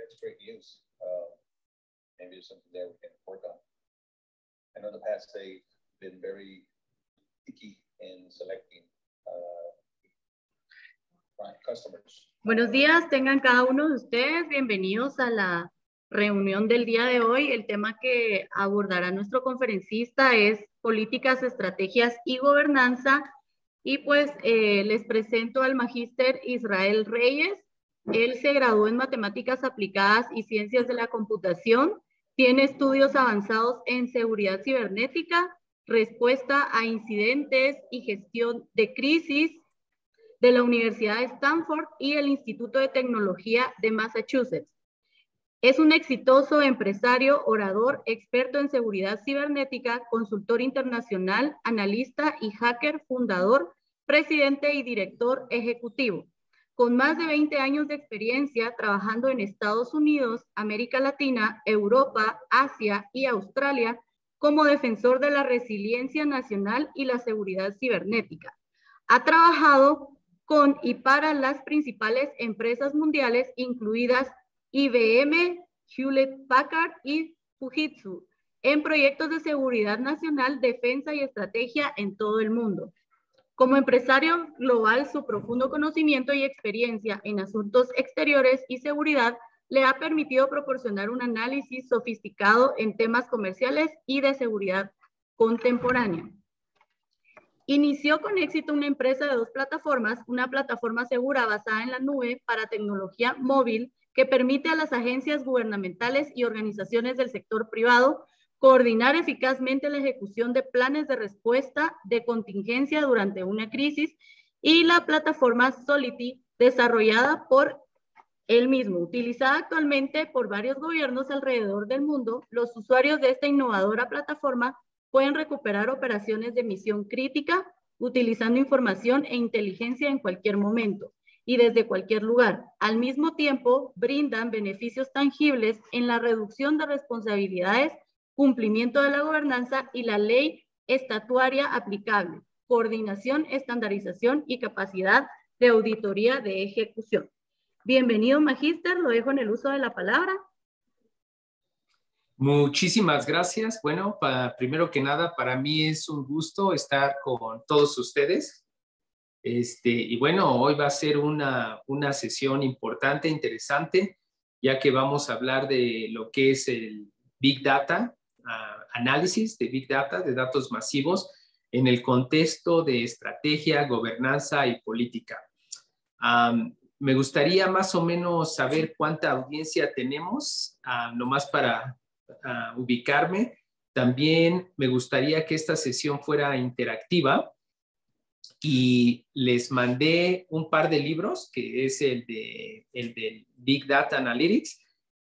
that's great news. Maybe there's something there we can work on. I know in the past they've been very picky in selecting customers. Buenos días, tengan cada uno de ustedes bienvenidos a la reunión del día de hoy. El tema que abordará nuestro conferencista es políticas, estrategias y gobernanza. Y pues les presento al magíster Israel Reyes. Él se graduó en matemáticas aplicadas y ciencias de la computación. Tiene estudios avanzados en seguridad cibernética, respuesta a incidentes y gestión de crisis de la Universidad de Stanford y el Instituto de Tecnología de Massachusetts. Es un exitoso empresario, orador, experto en seguridad cibernética, consultor internacional, analista y hacker, fundador, presidente y director ejecutivo. Con más de 20 años de experiencia trabajando en Estados Unidos, América Latina, Europa, Asia y Australia como defensor de la resiliencia nacional y la seguridad cibernética. Ha trabajado con y para las principales empresas mundiales, incluidas IBM, Hewlett Packard y Fujitsu, en proyectos de seguridad nacional, defensa y estrategia en todo el mundo. Como empresario global, su profundo conocimiento y experiencia en asuntos exteriores y seguridad le ha permitido proporcionar un análisis sofisticado en temas comerciales y de seguridad contemporánea. Inició con éxito una empresa de 2 plataformas, una plataforma segura basada en la nube para tecnología móvil que permite a las agencias gubernamentales y organizaciones del sector privado coordinar eficazmente la ejecución de planes de respuesta de contingencia durante una crisis, y la plataforma Solidity, desarrollada por él mismo, utilizada actualmente por varios gobiernos alrededor del mundo. Los usuarios de esta innovadora plataforma pueden recuperar operaciones de misión crítica utilizando información e inteligencia en cualquier momento y desde cualquier lugar. Al mismo tiempo, brindan beneficios tangibles en la reducción de responsabilidades, cumplimiento de la gobernanza y la ley estatuaria aplicable, coordinación, estandarización y capacidad de auditoría de ejecución. Bienvenido, magíster, lo dejo en el uso de la palabra. Muchísimas gracias. Bueno, primero que nada, para mí es un gusto estar con todos ustedes. Y bueno, hoy va a ser una sesión importante, interesante, ya que vamos a hablar de lo que es el Big Data, análisis de Big Data, de datos masivos, en el contexto de estrategia, gobernanza y política. Me gustaría más o menos saber cuánta audiencia tenemos, nomás para ubicarme. También me gustaría que esta sesión fuera interactiva y les mandé un par de libros, que es el del Big Data Analytics,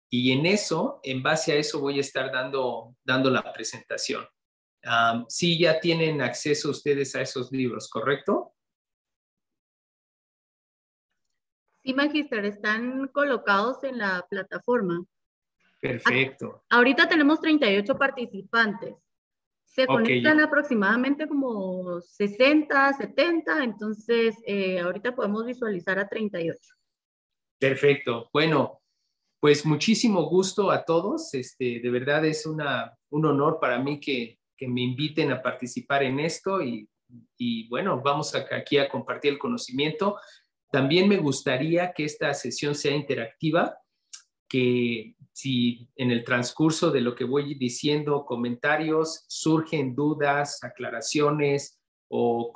y en base a eso voy a estar dando la presentación. Sí, ya tienen acceso ustedes a esos libros, ¿correcto? Sí, magíster, están colocados en la plataforma. Perfecto. Ahorita tenemos 38 participantes. Se conectan aproximadamente como 60, 70, entonces ahorita podemos visualizar a 38. Perfecto. Bueno, pues muchísimo gusto a todos. De verdad es un honor para mí que me inviten a participar en esto y bueno, vamos aquí a compartir el conocimiento. También me gustaría que esta sesión sea interactiva, que si en el transcurso de lo que voy diciendo, comentarios, surgen dudas, aclaraciones o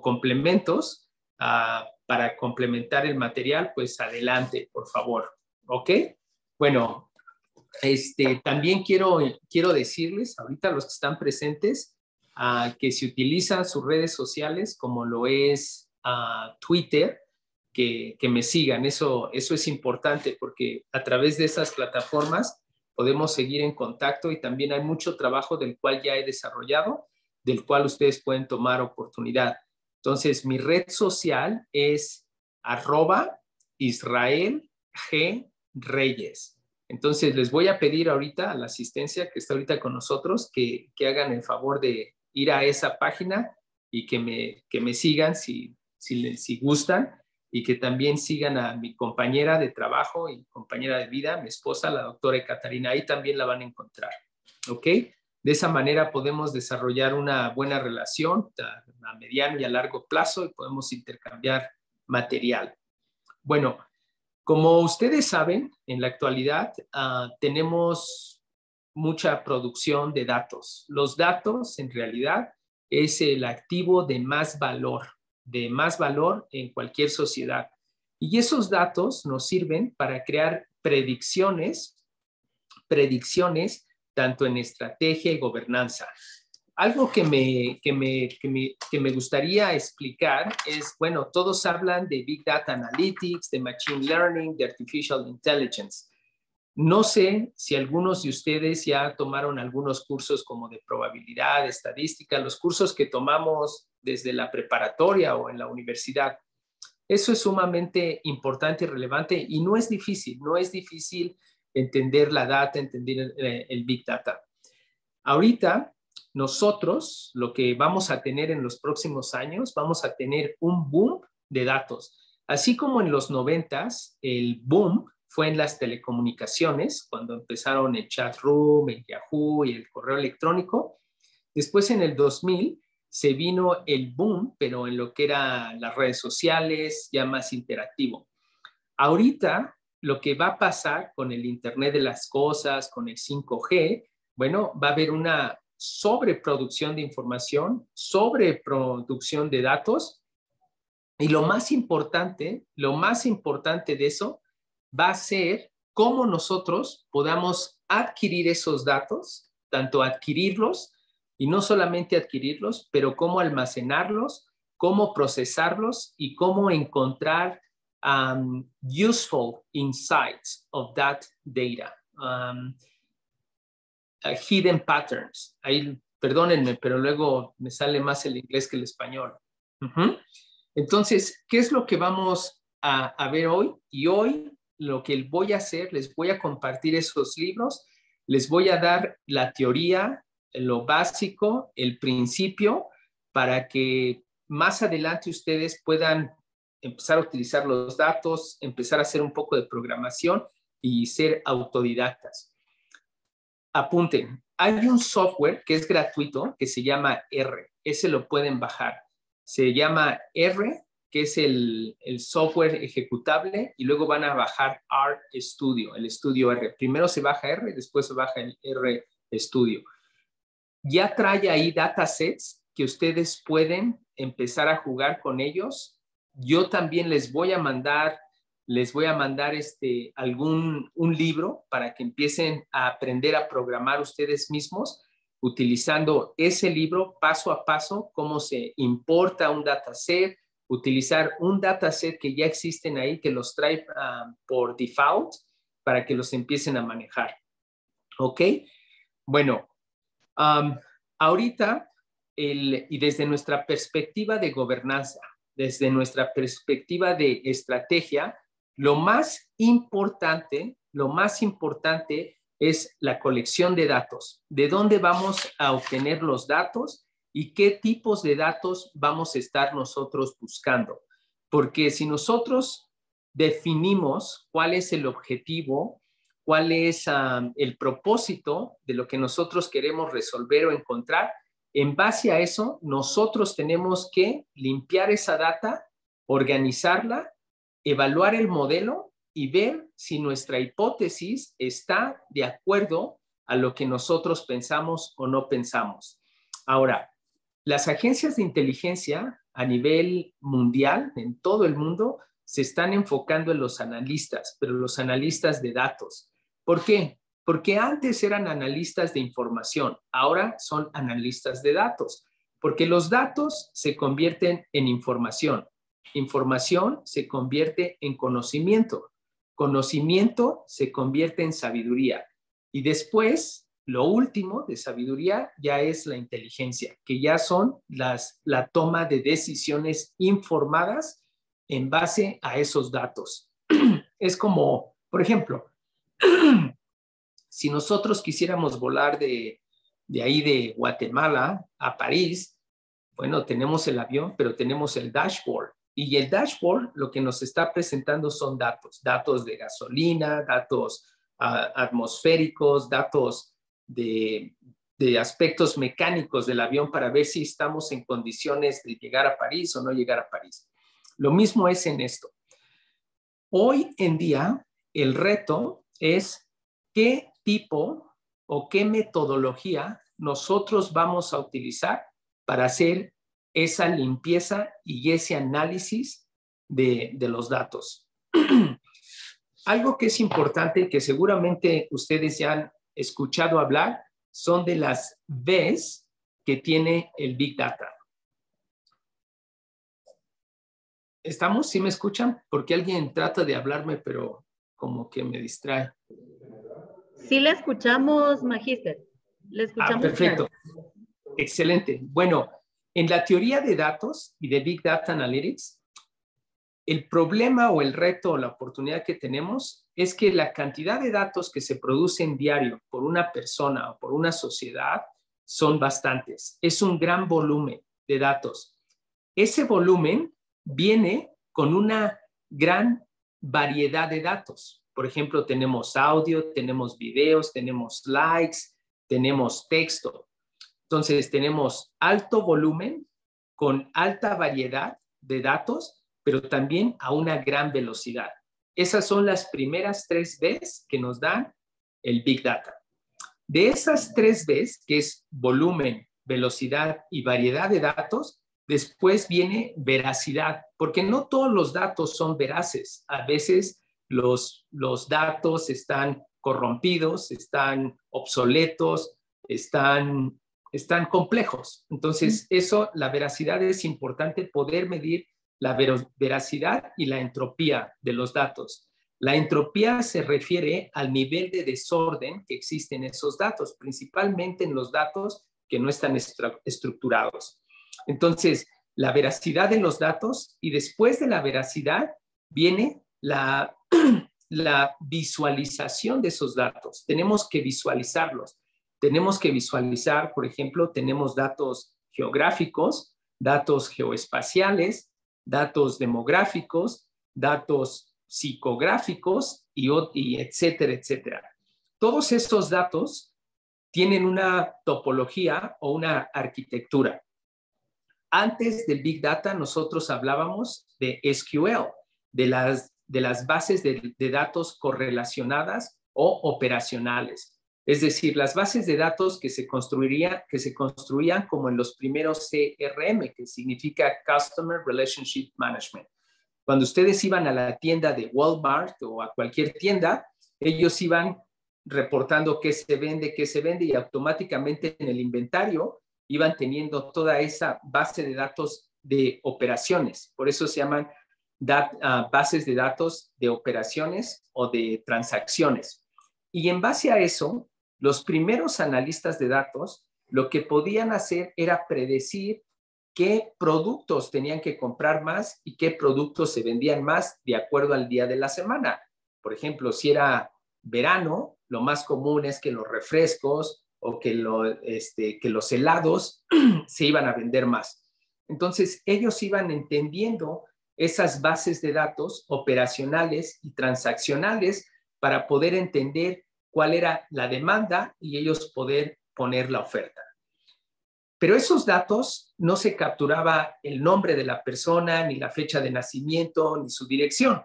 complementos para complementar el material, pues adelante, por favor. ¿Ok? Bueno, también quiero decirles ahorita a los que están presentes que si utilizan sus redes sociales, como lo es Twitter, que me sigan. Eso es importante porque a través de esas plataformas podemos seguir en contacto y también hay mucho trabajo del cual ya he desarrollado, del cual ustedes pueden tomar oportunidad. Entonces, mi red social es @IsraelGReyes. Entonces, les voy a pedir ahorita a la asistencia que está ahorita con nosotros que hagan el favor de ir a esa página y que me sigan si gustan. y que también sigan a mi compañera de trabajo y compañera de vida, mi esposa, la doctora Ekaterina. Ahí también la van a encontrar, ¿ok? De esa manera podemos desarrollar una buena relación a mediano y a largo plazo y podemos intercambiar material. Bueno, como ustedes saben, en la actualidad tenemos mucha producción de datos. Los datos, en realidad, es el activo de más valor en cualquier sociedad. Y esos datos nos sirven para crear predicciones tanto en estrategia y gobernanza. Algo que me gustaría explicar es, bueno, todos hablan de Big Data Analytics, de Machine Learning, de Artificial Intelligence. No sé si algunos de ustedes ya tomaron algunos cursos como de probabilidad, estadística, los cursos que tomamos desde la preparatoria o en la universidad. Eso es sumamente importante y relevante y no es difícil entender la data, entender el Big Data. Ahorita, nosotros lo que vamos a tener en los próximos años, vamos a tener un boom de datos. Así como en los 90s, el boom fue en las telecomunicaciones, cuando empezaron el chat room, el Yahoo y el correo electrónico. Después, en el 2000, se vino el boom, pero en lo que eran las redes sociales, ya más interactivo. Ahorita, lo que va a pasar con el Internet de las Cosas, con el 5G, bueno, va a haber una sobreproducción de información, sobreproducción de datos, y lo más importante de eso va a ser cómo nosotros podamos adquirir esos datos, tanto adquirirlos y no solamente adquirirlos, pero cómo almacenarlos, cómo procesarlos y cómo encontrar useful insights of that data. Hidden patterns. Ahí, perdónenme, pero luego me sale más el inglés que el español. Entonces, ¿qué es lo que vamos a ver hoy? Y hoy lo que voy a hacer, les voy a compartir esos libros, les voy a dar la teoría, lo básico, el principio, para que más adelante ustedes puedan empezar a utilizar los datos, empezar a hacer un poco de programación y ser autodidactas. Apunten, hay un software que es gratuito que se llama R. Ese lo pueden bajar. Se llama R, que es el software ejecutable, y luego van a bajar RStudio, el estudio R. Primero se baja R, después se baja el RStudio. Ya trae ahí datasets que ustedes pueden empezar a jugar con ellos. Yo también les voy a mandar un libro para que empiecen a aprender a programar ustedes mismos utilizando ese libro paso a paso, cómo se importa un dataset, utilizar un dataset que ya existen ahí, que los trae por default para que los empiecen a manejar. ¿Ok? Bueno, ahorita, y desde nuestra perspectiva de gobernanza, desde nuestra perspectiva de estrategia, lo más importante es la colección de datos. ¿De dónde vamos a obtener los datos y qué tipos de datos vamos a estar nosotros buscando? Porque si nosotros definimos cuál es el objetivo, cuál es el propósito de lo que nosotros queremos resolver o encontrar, en base a eso, nosotros tenemos que limpiar esa data, organizarla, evaluar el modelo y ver si nuestra hipótesis está de acuerdo a lo que nosotros pensamos o no pensamos. Ahora, las agencias de inteligencia a nivel mundial, en todo el mundo, se están enfocando en los analistas, pero los analistas de datos. ¿Por qué? Porque antes eran analistas de información, ahora son analistas de datos, porque los datos se convierten en información. Información se convierte en conocimiento. Conocimiento se convierte en sabiduría. Y después, lo último de sabiduría ya es la inteligencia, que ya son la toma de decisiones informadas en base a esos datos. Es como, por ejemplo, si nosotros quisiéramos volar de ahí de Guatemala a París, bueno, tenemos el avión, pero tenemos el dashboard. Y el dashboard lo que nos está presentando son datos de gasolina, datos atmosféricos, datos de aspectos mecánicos del avión para ver si estamos en condiciones de llegar a París o no llegar a París. Lo mismo es en esto. Hoy en día, el reto es qué tipo o qué metodología nosotros vamos a utilizar para hacer esa limpieza y ese análisis de los datos. Algo que es importante, que seguramente ustedes ya han escuchado hablar, son de las V's que tiene el Big Data. ¿Estamos? ¿Sí me escuchan? Porque alguien trata de hablarme, pero como que me distrae. Sí le escuchamos, Magíster. Le escuchamos. Perfecto. Claro. Excelente. Bueno, en la teoría de datos y de Big Data Analytics, el problema o el reto o la oportunidad que tenemos es que la cantidad de datos que se producen diario por una persona o por una sociedad son bastantes. Es un gran volumen de datos. Ese volumen viene con una gran variedad de datos. Por ejemplo, tenemos audio, tenemos videos, tenemos likes, tenemos texto. Entonces, tenemos alto volumen con alta variedad de datos, pero también a una gran velocidad. Esas son las primeras 3 Bs que nos dan el Big Data. De esas 3 Bs, que es volumen, velocidad y variedad de datos, después viene veracidad, porque no todos los datos son veraces. A veces los datos están corrompidos, están obsoletos, están complejos. Entonces, la veracidad es importante, poder medir la veracidad y la entropía de los datos. La entropía se refiere al nivel de desorden que existe en esos datos, principalmente en los datos que no están estructurados. Entonces, la veracidad de los datos, y después de la veracidad viene la visualización de esos datos. Tenemos que visualizarlos. Tenemos que visualizar, por ejemplo, tenemos datos geográficos, datos geoespaciales, datos demográficos, datos psicográficos y etcétera, etcétera. Todos estos datos tienen una topología o una arquitectura. Antes del Big Data, nosotros hablábamos de SQL, de las bases de datos correlacionadas o operacionales. Es decir, las bases de datos que se construían como en los primeros CRM, que significa Customer Relationship Management. Cuando ustedes iban a la tienda de Walmart o a cualquier tienda, ellos iban reportando qué se vende, y automáticamente en el inventario iban teniendo toda esa base de datos de operaciones. Por eso se llaman bases de datos de operaciones o de transacciones. Y en base a eso, los primeros analistas de datos lo que podían hacer era predecir qué productos tenían que comprar más y qué productos se vendían más de acuerdo al día de la semana. Por ejemplo, si era verano, lo más común es que los refrescos o que los helados se iban a vender más. Entonces, ellos iban entendiendo esas bases de datos operacionales y transaccionales para poder entender cuál era la demanda y ellos poder poner la oferta. Pero esos datos no se capturaba el nombre de la persona, ni la fecha de nacimiento, ni su dirección.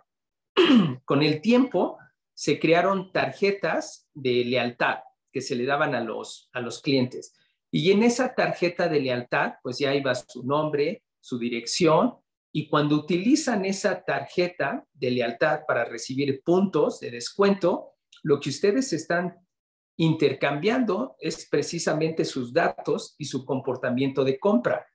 Con el tiempo se crearon tarjetas de lealtad que se le daban a los clientes. Y en esa tarjeta de lealtad, pues ya iba su nombre, su dirección, y cuando utilizan esa tarjeta de lealtad para recibir puntos de descuento, lo que ustedes están intercambiando es precisamente sus datos y su comportamiento de compra.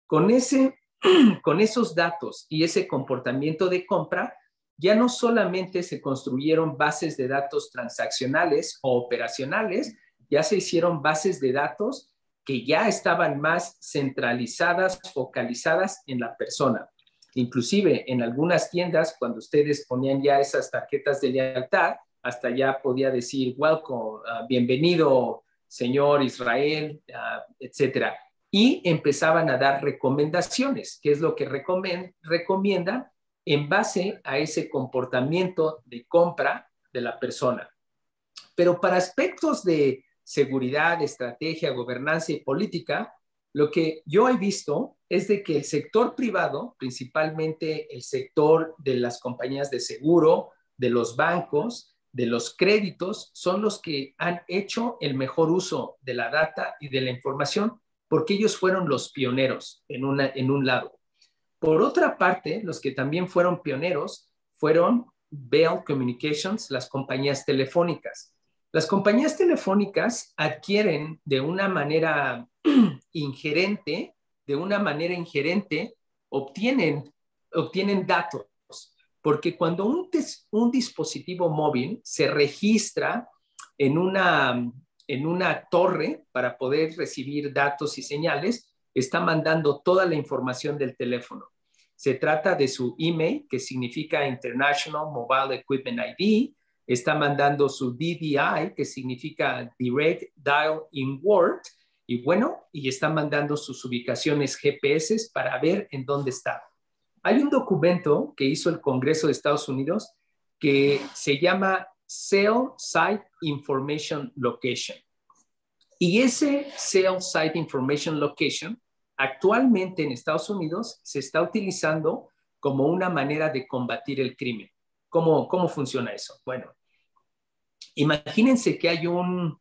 Con esos datos y ese comportamiento de compra, ya no solamente se construyeron bases de datos transaccionales o operacionales, ya se hicieron bases de datos que ya estaban más centralizadas, focalizadas en la persona. Inclusive en algunas tiendas, cuando ustedes ponían ya esas tarjetas de lealtad, hasta ya podía decir welcome, bienvenido, señor Israel, etcétera. y empezaban a dar recomendaciones, que es lo que recomiendan en base a ese comportamiento de compra de la persona. Pero para aspectos de seguridad, estrategia, gobernanza y política, lo que yo he visto es de que el sector privado, principalmente el sector de las compañías de seguro, de los bancos, de los créditos, son los que han hecho el mejor uso de la data y de la información, porque ellos fueron los pioneros en un lado. Por otra parte, los que también fueron pioneros fueron Bell Communications, las compañías telefónicas. Las compañías telefónicas adquieren de una manera ingerente, obtienen datos, porque cuando un dispositivo móvil se registra en una torre para poder recibir datos y señales, está mandando toda la información del teléfono. Se trata de su email, que significa International Mobile Equipment ID, está mandando su DDI, que significa Direct Dial in Word, y está mandando sus ubicaciones GPS para ver en dónde está. Hay un documento que hizo el Congreso de Estados Unidos que se llama Cell Site Information Location. Y ese Cell Site Information Location actualmente en Estados Unidos se está utilizando como una manera de combatir el crimen. ¿Cómo funciona eso? Bueno, imagínense que hay un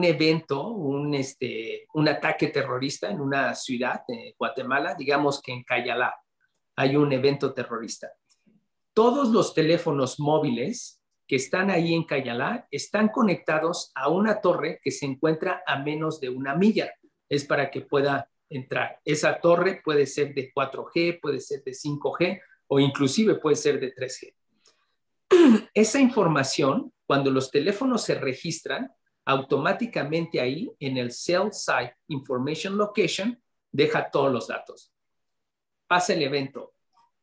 evento, un ataque terrorista en una ciudad de Guatemala, digamos que en Cayalá hay un evento terrorista. Todos los teléfonos móviles que están ahí en Cayalá están conectados a una torre que se encuentra a menos de 1 milla. Es para que pueda entrar. Esa torre puede ser de 4G, puede ser de 5G o inclusive puede ser de 3G. Esa información, cuando los teléfonos se registran, automáticamente ahí en el Cell Site Information Location deja todos los datos. Pasa el evento.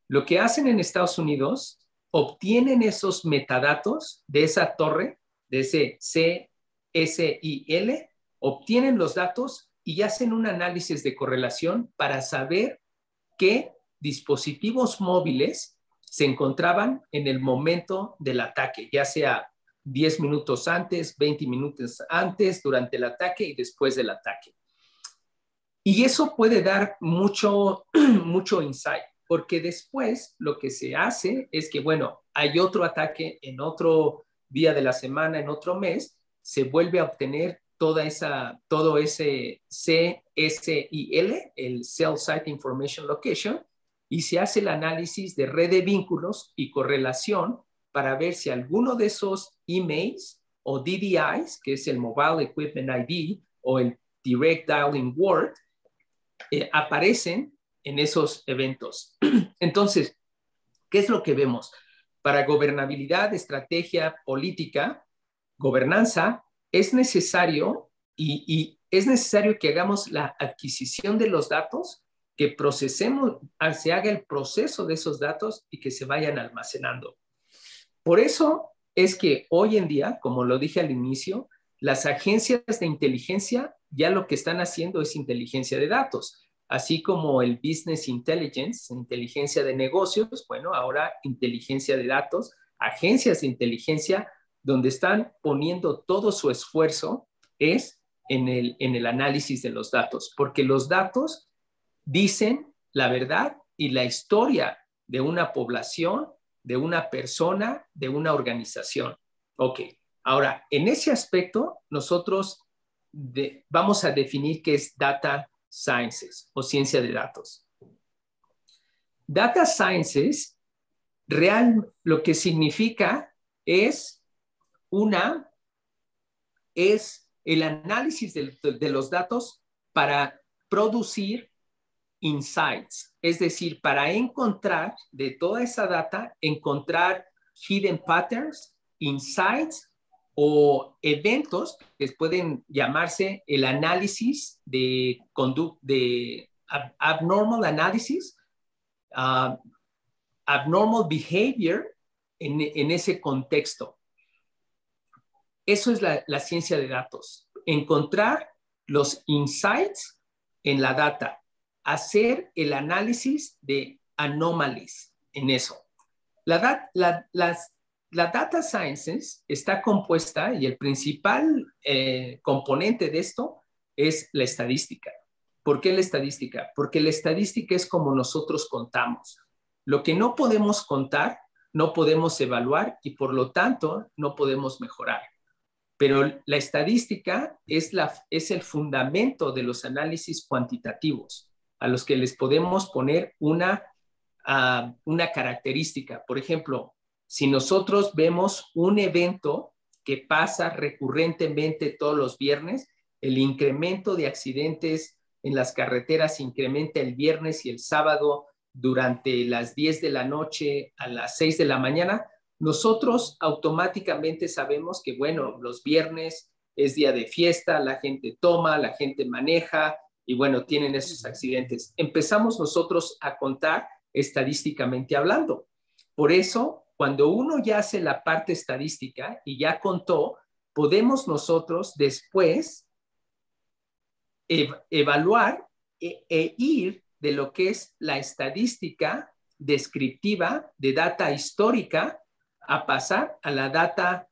Lo que hacen en Estados Unidos, obtienen esos metadatos de esa torre, de ese CSIL, obtienen los datos y hacen un análisis de correlación para saber qué dispositivos móviles se encontraban en el momento del ataque, ya sea 10 minutos antes, 20 minutos antes, durante el ataque y después del ataque. Y eso puede dar mucho insight, porque después lo que se hace es que, bueno, hay otro ataque en otro día de la semana, en otro mes, se vuelve a obtener todo ese CSIL, el Cell Site Information Location, y se hace el análisis de red de vínculos y correlación para ver si alguno de esos emails o DDIs, que es el Mobile Equipment ID o el Direct Dialing Word, aparecen en esos eventos. Entonces, ¿qué es lo que vemos? Para gobernabilidad, estrategia, política, gobernanza, es necesario y es necesario que hagamos la adquisición de los datos, que procesemos, se haga el proceso de esos datos y que se vayan almacenando. Por eso es que hoy en día, como lo dije al inicio, las agencias de inteligencia ya lo que están haciendo es inteligencia de datos, así como el business intelligence, inteligencia de negocios, bueno, ahora inteligencia de datos, agencias de inteligencia donde están poniendo todo su esfuerzo es en el análisis de los datos, porque los datos dicen la verdad y la historia de una población, de una persona, de una organización. Ok, ahora, en ese aspecto, nosotros vamos a definir qué es data sciences o ciencia de datos. Data sciences, lo que significa es el análisis de los datos para producir insights, es decir, para encontrar de toda esa data, encontrar hidden patterns, insights o eventos que pueden llamarse el análisis de abnormal analysis, abnormal behavior en ese contexto. Eso es la ciencia de datos. Encontrar los insights en la data, hacer el análisis de anomalies en eso. La data sciences está compuesta y el principal componente de esto es la estadística. ¿Por qué la estadística? Porque la estadística es como nosotros contamos. Lo que no podemos contar, no podemos evaluar y por lo tanto no podemos mejorar. Pero la estadística es el fundamento de los análisis cuantitativos, a los que les podemos poner una característica. Por ejemplo, si nosotros vemos un evento que pasa recurrentemente todos los viernes, el incremento de accidentes en las carreteras incrementa el viernes y el sábado durante las 10 de la noche a las 6 de la mañana, nosotros automáticamente sabemos que, bueno, los viernes es día de fiesta, la gente toma, la gente maneja y, bueno, tienen esos accidentes. Empezamos nosotros a contar estadísticamente hablando. Por eso, cuando uno ya hace la parte estadística y ya contó, podemos nosotros después evaluar e ir de lo que es la estadística descriptiva de data histórica a pasar a la data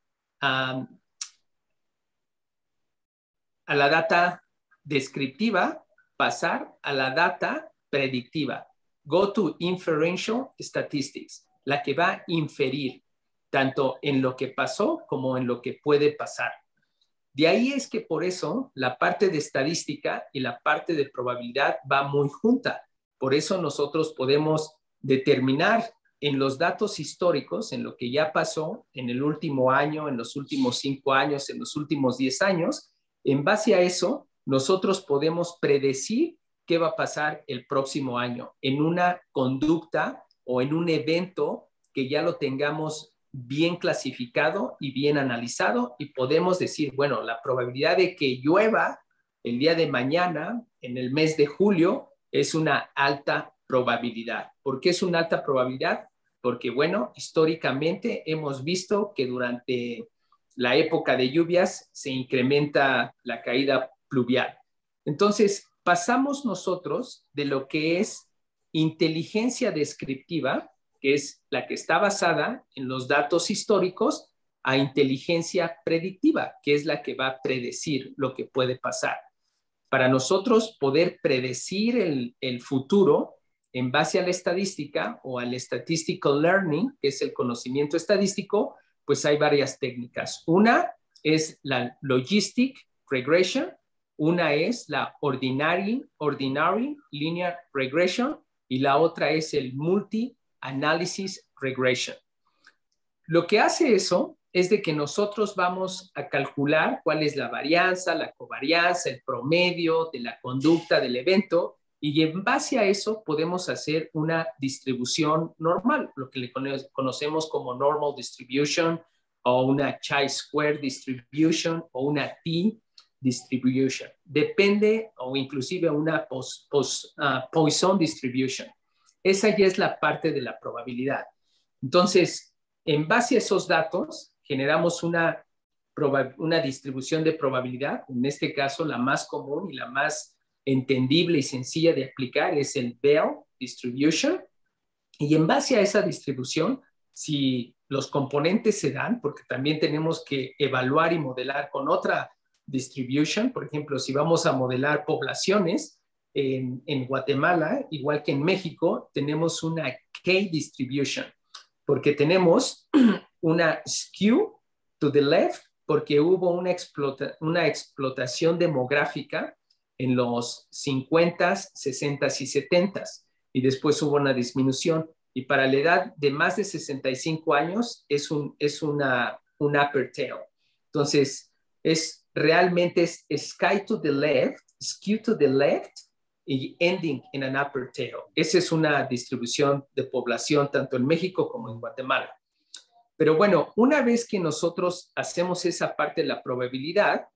descriptiva, pasar a la data predictiva. Go to inferential statistics, la que va a inferir tanto en lo que pasó como en lo que puede pasar. De ahí es que por eso la parte de estadística y la parte de probabilidad va muy junta. Por eso nosotros podemos determinar en los datos históricos, en lo que ya pasó en el último año, en los últimos 5 años, en los últimos 10 años, en base a eso, nosotros podemos predecir qué va a pasar el próximo año en una conducta o en un evento que ya lo tengamos bien clasificado y bien analizado y podemos decir, bueno, la probabilidad de que llueva el día de mañana en el mes de julio es una alta probabilidad. ¿Por qué es una alta probabilidad? Porque, bueno, históricamente hemos visto que durante la época de lluvias se incrementa la caída pluvial. Entonces, pasamos nosotros de lo que es inteligencia descriptiva, que es la que está basada en los datos históricos, a inteligencia predictiva, que es la que va a predecir lo que puede pasar. Para nosotros poder predecir el futuro en base a la estadística o al statistical learning, que es el conocimiento estadístico, pues hay varias técnicas. Una es la logistic regression, una es la ordinary linear regression y la otra es el multi-analysis regression. Lo que hace eso es de que nosotros vamos a calcular cuál es la varianza, la covarianza, el promedio de la conducta del evento y en base a eso podemos hacer una distribución normal, lo que le conocemos como normal distribution o una chi-square distribution o una t-distribution. Depende o inclusive una Poisson distribution. Esa ya es la parte de la probabilidad. Entonces, en base a esos datos, generamos una distribución de probabilidad. En este caso, la más común y la más entendible y sencilla de aplicar es el Bell Distribution. Y en base a esa distribución, si los componentes se dan, porque también tenemos que evaluar y modelar con otra distribution, por ejemplo, si vamos a modelar poblaciones en Guatemala, igual que en México, tenemos una K-distribution, porque tenemos una skew to the left, porque hubo una explotación demográfica en los 50s, 60s y 70s, y después hubo una disminución. Y para la edad de más de 65 años es una upper tail. Entonces, realmente es skew to the left y ending in an upper tail. Esa es una distribución de población tanto en México como en Guatemala. Pero bueno, una vez que nosotros hacemos esa parte de la probabilidad,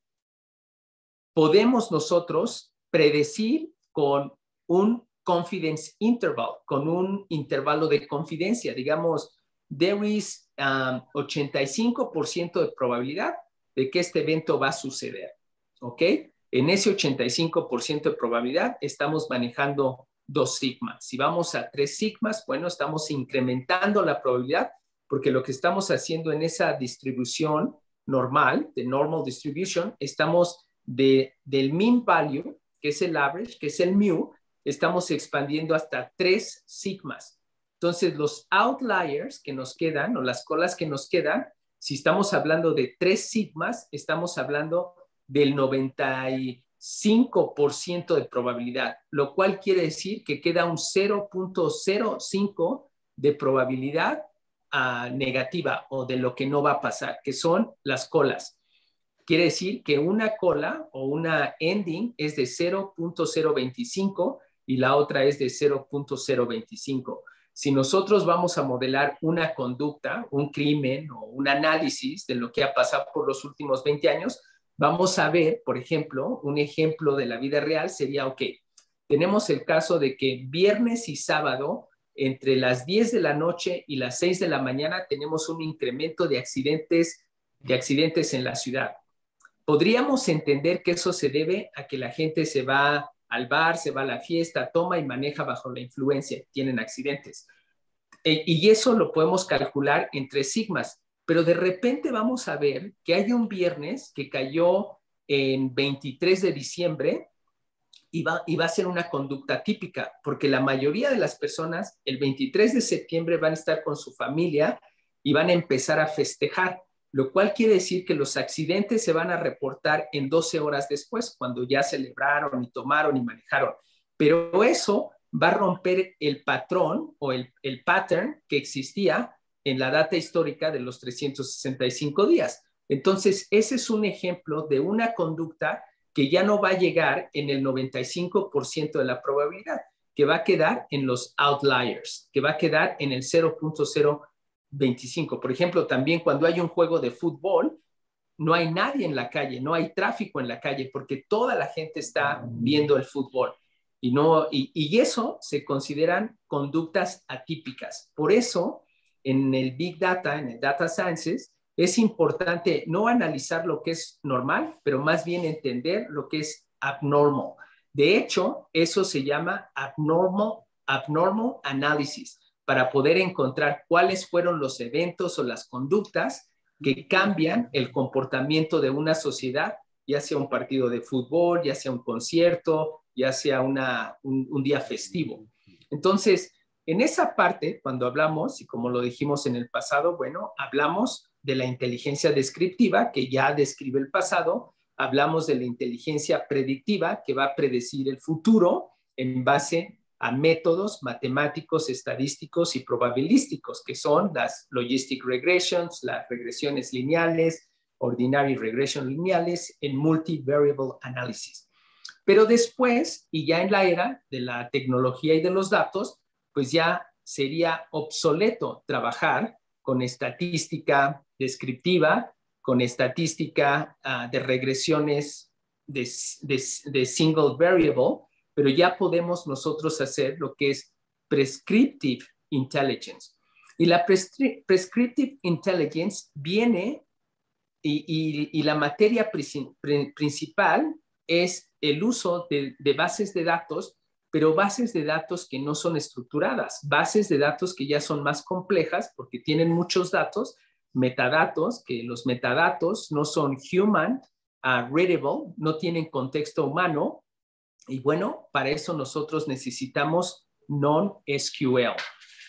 podemos nosotros predecir con un confidence interval, con un intervalo de confidencia. Digamos, there is 85% de probabilidad de que este evento va a suceder, ¿ok? En ese 85% de probabilidad estamos manejando 2 sigmas. Si vamos a 3 sigmas, bueno, estamos incrementando la probabilidad porque lo que estamos haciendo en esa distribución normal, de normal distribution, estamos del mean value, que es el average, que es el mu, estamos expandiendo hasta 3 sigmas. Entonces, los outliers que nos quedan, o las colas que nos quedan, si estamos hablando de 3 sigmas, estamos hablando del 95% de probabilidad, lo cual quiere decir que queda un 0.05 de probabilidad negativa o de lo que no va a pasar, que son las colas. Quiere decir que una cola o una ending es de 0.025 y la otra es de 0.025. Si nosotros vamos a modelar una conducta, un crimen o un análisis de lo que ha pasado por los últimos 20 años, vamos a ver, por ejemplo, un ejemplo de la vida real sería, ok, tenemos el caso de que viernes y sábado, entre las 10 de la noche y las 6 de la mañana, tenemos un incremento de accidentes en la ciudad. Podríamos entender que eso se debe a que la gente se va al bar, se va a la fiesta, toma y maneja bajo la influencia, tienen accidentes. Y eso lo podemos calcular en 3 sigmas, pero de repente vamos a ver que hay un viernes que cayó en 23 de diciembre y va a ser una conducta típica, porque la mayoría de las personas el 23 de septiembre van a estar con su familia y van a empezar a festejar, lo cual quiere decir que los accidentes se van a reportar en 12 horas después, cuando ya celebraron y tomaron y manejaron. Pero eso va a romper el patrón o el pattern que existía en la data histórica de los 365 días. Entonces, ese es un ejemplo de una conducta que ya no va a llegar en el 95% de la probabilidad, que va a quedar en los outliers, que va a quedar en el 0.025. Por ejemplo, también cuando hay un juego de fútbol, no hay nadie en la calle, no hay tráfico en la calle, porque toda la gente está viendo el fútbol. Y eso se consideran conductas atípicas. Por eso, en el Big Data, en el Data Sciences, es importante no analizar lo que es normal, pero más bien entender lo que es abnormal. De hecho, eso se llama abnormal analysis, para poder encontrar cuáles fueron los eventos o las conductas que cambian el comportamiento de una sociedad, ya sea un partido de fútbol, ya sea un concierto, ya sea un día festivo. Entonces, en esa parte, cuando hablamos, y como lo dijimos en el pasado, bueno, hablamos de la inteligencia descriptiva, que ya describe el pasado, hablamos de la inteligencia predictiva, que va a predecir el futuro en base a métodos matemáticos, estadísticos y probabilísticos, que son las logistic regressions, las regresiones lineales, ordinary regression lineales, en multivariable analysis. Pero después, y ya en la era de la tecnología y de los datos, pues ya sería obsoleto trabajar con estadística descriptiva, con estadística de regresiones de single variable, pero ya podemos nosotros hacer lo que es prescriptive intelligence. Y la prescriptive intelligence viene y la materia principal es el uso de bases de datos, pero bases de datos que no son estructuradas, bases de datos que ya son más complejas porque tienen muchos datos, metadatos, que los metadatos no son human readable, no tienen contexto humano, y bueno, para eso nosotros necesitamos non-SQL.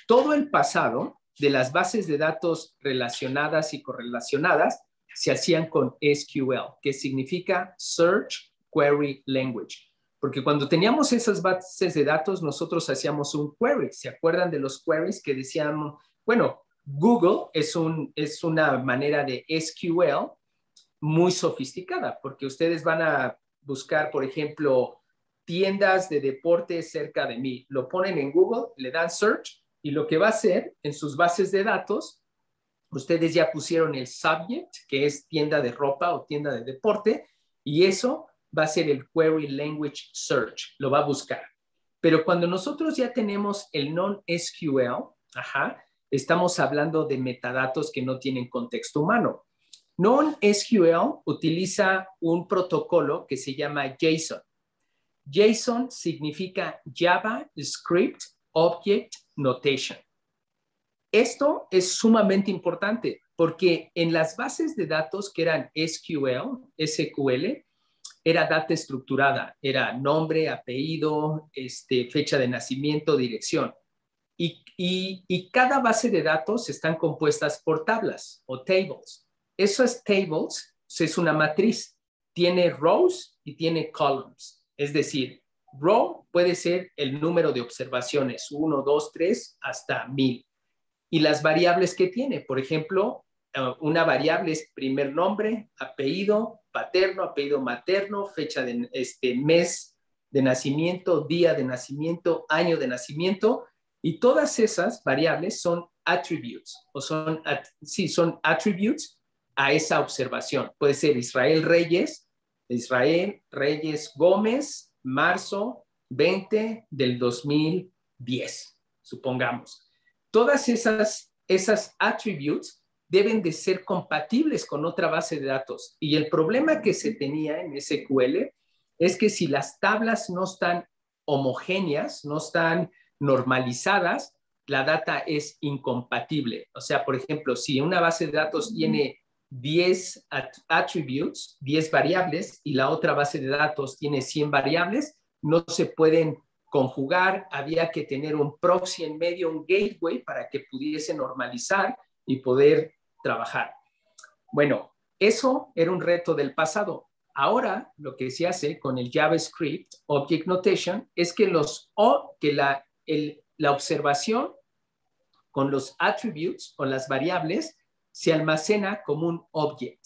Todo el pasado de las bases de datos relacionadas y correlacionadas se hacían con SQL, que significa Search Query Language. Porque cuando teníamos esas bases de datos, nosotros hacíamos un query. ¿Se acuerdan de los queries que decían, bueno, Google es una manera de SQL muy sofisticada, porque ustedes van a buscar, por ejemplo, tiendas de deporte cerca de mí. Lo ponen en Google, le dan search y lo que va a hacer en sus bases de datos, ustedes ya pusieron el subject, que es tienda de ropa o tienda de deporte, y eso va a ser el Query Language Search, lo va a buscar. Pero cuando nosotros ya tenemos el non-SQL, estamos hablando de metadatos que no tienen contexto humano. Non-SQL utiliza un protocolo que se llama JSON. JSON significa JavaScript Object Notation. Esto es sumamente importante porque en las bases de datos que eran SQL, era data estructurada, era nombre, apellido, fecha de nacimiento, dirección. Y cada base de datos están compuestas por tablas o tables. Esas tables es una matriz. Tiene rows y tiene columns. Es decir, row puede ser el número de observaciones, 1, 2, 3, hasta 1000. Y las variables que tiene, por ejemplo, una variable es primer nombre, apellido paterno, apellido materno, fecha de mes de nacimiento, día de nacimiento, año de nacimiento, y todas esas variables son attributes, son attributes a esa observación. Puede ser Israel Reyes Gómez, marzo 20 del 2010, supongamos. Todas esas attributes deben de ser compatibles con otra base de datos. Y el problema que se tenía en SQL es que si las tablas no están homogéneas, no están normalizadas, la data es incompatible. O sea, por ejemplo, si una base de datos tiene 10 attributes, 10 variables, y la otra base de datos tiene 100 variables, no se pueden conjugar, había que tener un proxy en medio, un gateway, para que pudiese normalizar y poder trabajar. Bueno, eso era un reto del pasado. Ahora, lo que se hace con el JavaScript Object Notation es que la observación con los attributes o las variables se almacena como un object.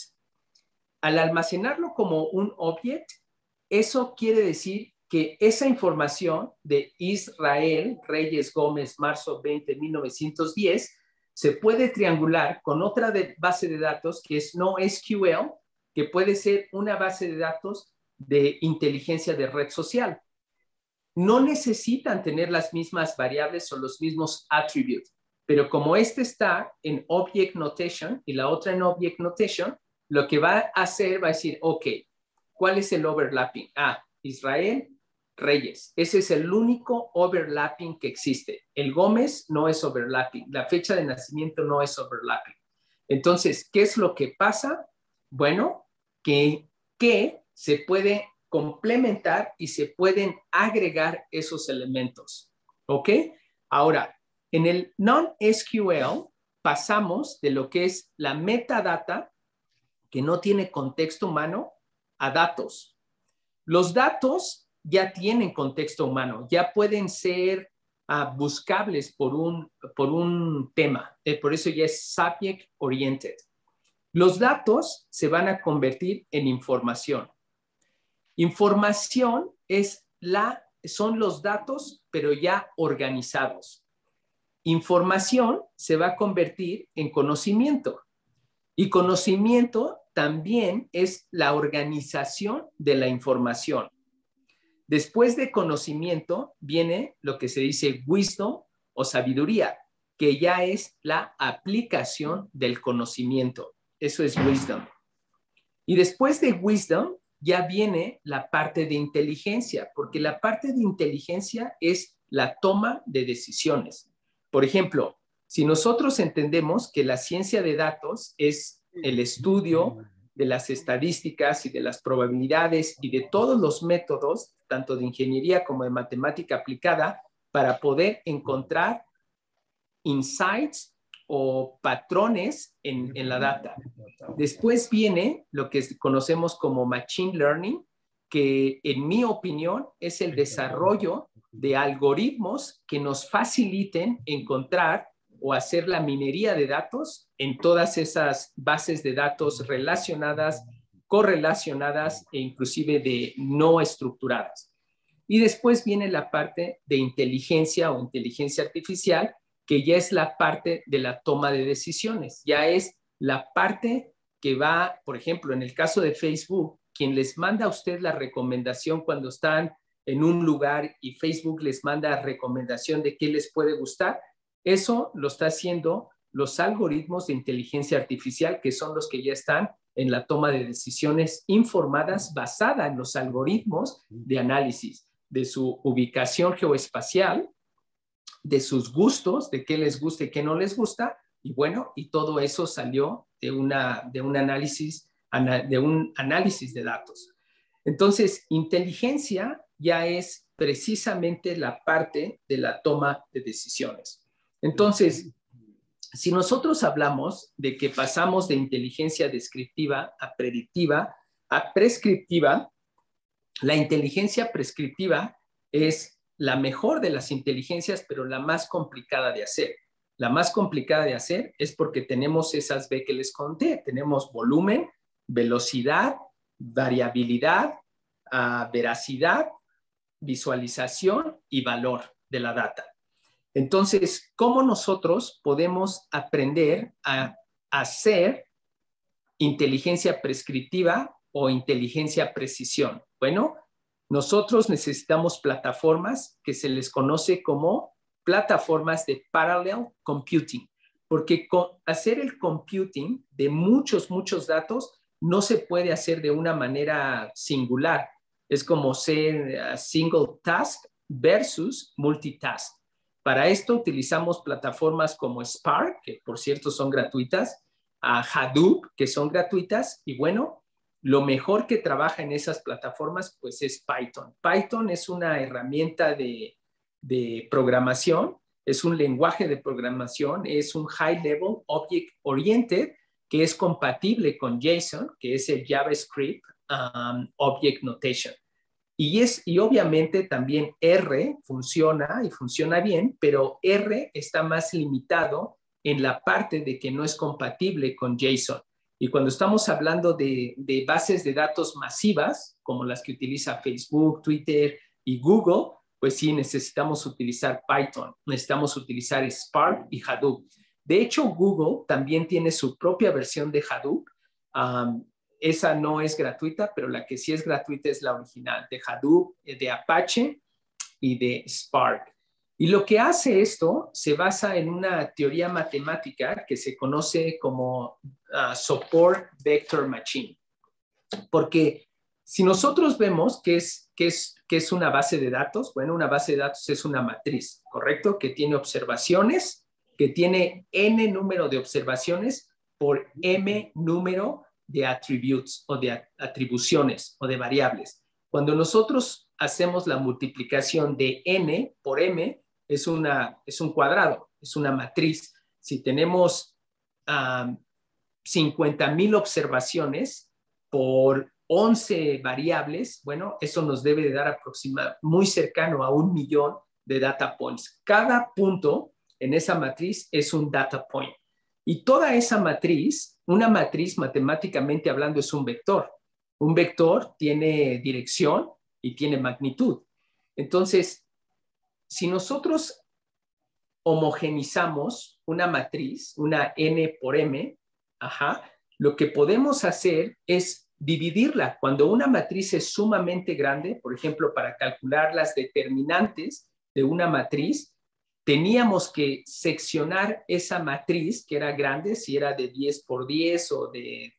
Al almacenarlo como un object, eso quiere decir que esa información de Israel Reyes Gómez, marzo 20, 1910, se puede triangular con otra base de datos que es NoSQL, que puede ser una base de datos de inteligencia de red social. No necesitan tener las mismas variables o los mismos attributes, pero como este está en Object Notation y la otra en Object Notation, lo que va a hacer va a decir, ok, ¿cuál es el overlapping? Israel Reyes. Ese es el único overlapping que existe. El Gómez no es overlapping. La fecha de nacimiento no es overlapping. Entonces, ¿qué es lo que pasa? Bueno, que se puede complementar y se pueden agregar esos elementos. ¿Ok? Ahora, en el non-SQL pasamos de lo que es la metadata, que no tiene contexto humano, a datos. Los datos ya tienen contexto humano, ya pueden ser buscables por un tema. Por eso ya es subject oriented. Los datos se van a convertir en información. Información son los datos, pero ya organizados. Información se va a convertir en conocimiento. Y conocimiento también es la organización de la información. Después de conocimiento viene lo que se dice wisdom o sabiduría, que ya es la aplicación del conocimiento. Eso es wisdom. Y después de wisdom ya viene la parte de inteligencia, porque la parte de inteligencia es la toma de decisiones. Por ejemplo, si nosotros entendemos que la ciencia de datos es el estudio de las estadísticas y de las probabilidades y de todos los métodos, tanto de ingeniería como de matemática aplicada, para poder encontrar insights o patrones en la data. Después viene lo que conocemos como Machine Learning, que en mi opinión es el desarrollo de algoritmos que nos faciliten encontrar o hacer la minería de datos en todas esas bases de datos relacionadas, correlacionadas e inclusive de no estructuradas. Y después viene la parte de inteligencia o inteligencia artificial, que ya es la parte de la toma de decisiones, ya es la parte que va, por ejemplo, en el caso de Facebook, quien les manda a usted la recomendación cuando están en un lugar y Facebook les manda recomendación de qué les puede gustar, eso lo está haciendo los algoritmos de inteligencia artificial, que son los que ya están en la toma de decisiones informadas basada en los algoritmos de análisis de su ubicación geoespacial, de sus gustos, de qué les gusta y qué no les gusta, y bueno, y todo eso salió de un análisis de datos. Entonces, inteligencia ya es precisamente la parte de la toma de decisiones. Entonces, si nosotros hablamos de que pasamos de inteligencia descriptiva a predictiva a prescriptiva, la inteligencia prescriptiva es la mejor de las inteligencias, pero la más complicada de hacer. La más complicada de hacer es porque tenemos esas B que les conté. Tenemos volumen, velocidad, variabilidad, veracidad, visualización y valor de la data. Entonces, ¿cómo nosotros podemos aprender a hacer inteligencia prescriptiva o inteligencia precisión? Bueno, nosotros necesitamos plataformas que se les conoce como plataformas de parallel computing, porque hacer el computing de muchos datos no se puede hacer de una manera singular. Es como ser single task versus multitask. Para esto utilizamos plataformas como Spark, que por cierto son gratuitas, Hadoop, que son gratuitas, y bueno, lo mejor que trabaja en esas plataformas pues es Python. Python es una herramienta de programación, es un lenguaje de programación, es un High Level Object Oriented que es compatible con JSON, que es el JavaScript Object Notation. Y obviamente también R funciona y funciona bien, pero R está más limitado en la parte de que no es compatible con JSON. Y cuando estamos hablando de bases de datos masivas, como las que utiliza Facebook, Twitter y Google, pues sí necesitamos utilizar Python, necesitamos utilizar Spark y Hadoop. De hecho, Google también tiene su propia versión de Hadoop. Esa no es gratuita, pero la que sí es gratuita es la original, de Hadoop, de Apache y de Spark. Y lo que hace esto se basa en una teoría matemática que se conoce como Support Vector Machine. Porque si nosotros vemos qué es una base de datos, bueno, una base de datos es una matriz, ¿correcto? Que tiene observaciones, que tiene n número de observaciones por m número de attributes o de atribuciones o de variables. Cuando nosotros hacemos la multiplicación de n por m, es un cuadrado, es una matriz. Si tenemos 50,000 observaciones por 11 variables, bueno, eso nos debe de dar aproximadamente muy cercano a 1,000,000 de data points. Cada punto en esa matriz es un data point. Y toda esa matriz, una matriz matemáticamente hablando es un vector. Un vector tiene dirección y tiene magnitud. Entonces, si nosotros homogenizamos una matriz, una n por m, lo que podemos hacer es dividirla. Cuando una matriz es sumamente grande, por ejemplo, para calcular las determinantes de una matriz, teníamos que seccionar esa matriz que era grande, si era de 10 por 10 o de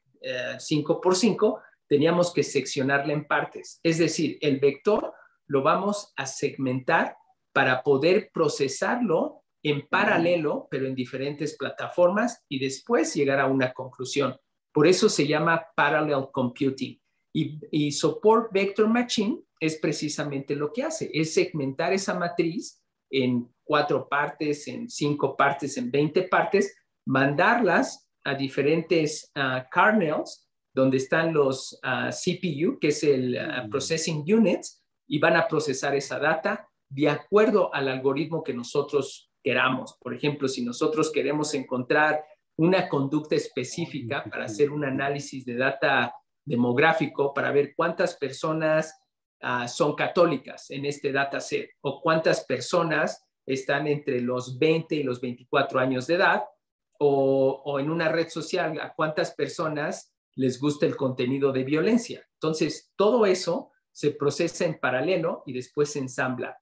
5 por 5, teníamos que seccionarla en partes. Es decir, el vector lo vamos a segmentar para poder procesarlo en paralelo, pero en diferentes plataformas y después llegar a una conclusión. Por eso se llama Parallel Computing. Y Support Vector Machine es precisamente lo que hace, es segmentar esa matriz en 4 partes, en 5 partes, en 20 partes, mandarlas a diferentes kernels, donde están los CPU, que es el Processing Units, y van a procesar esa data de acuerdo al algoritmo que nosotros queramos. Por ejemplo, si nosotros queremos encontrar una conducta específica para hacer un análisis de data demográfico, para ver cuántas personas son católicas en este dataset o cuántas personas están entre los 20 y los 24 años de edad, o en una red social, a cuántas personas les gusta el contenido de violencia. Entonces, todo eso se procesa en paralelo y después se ensambla.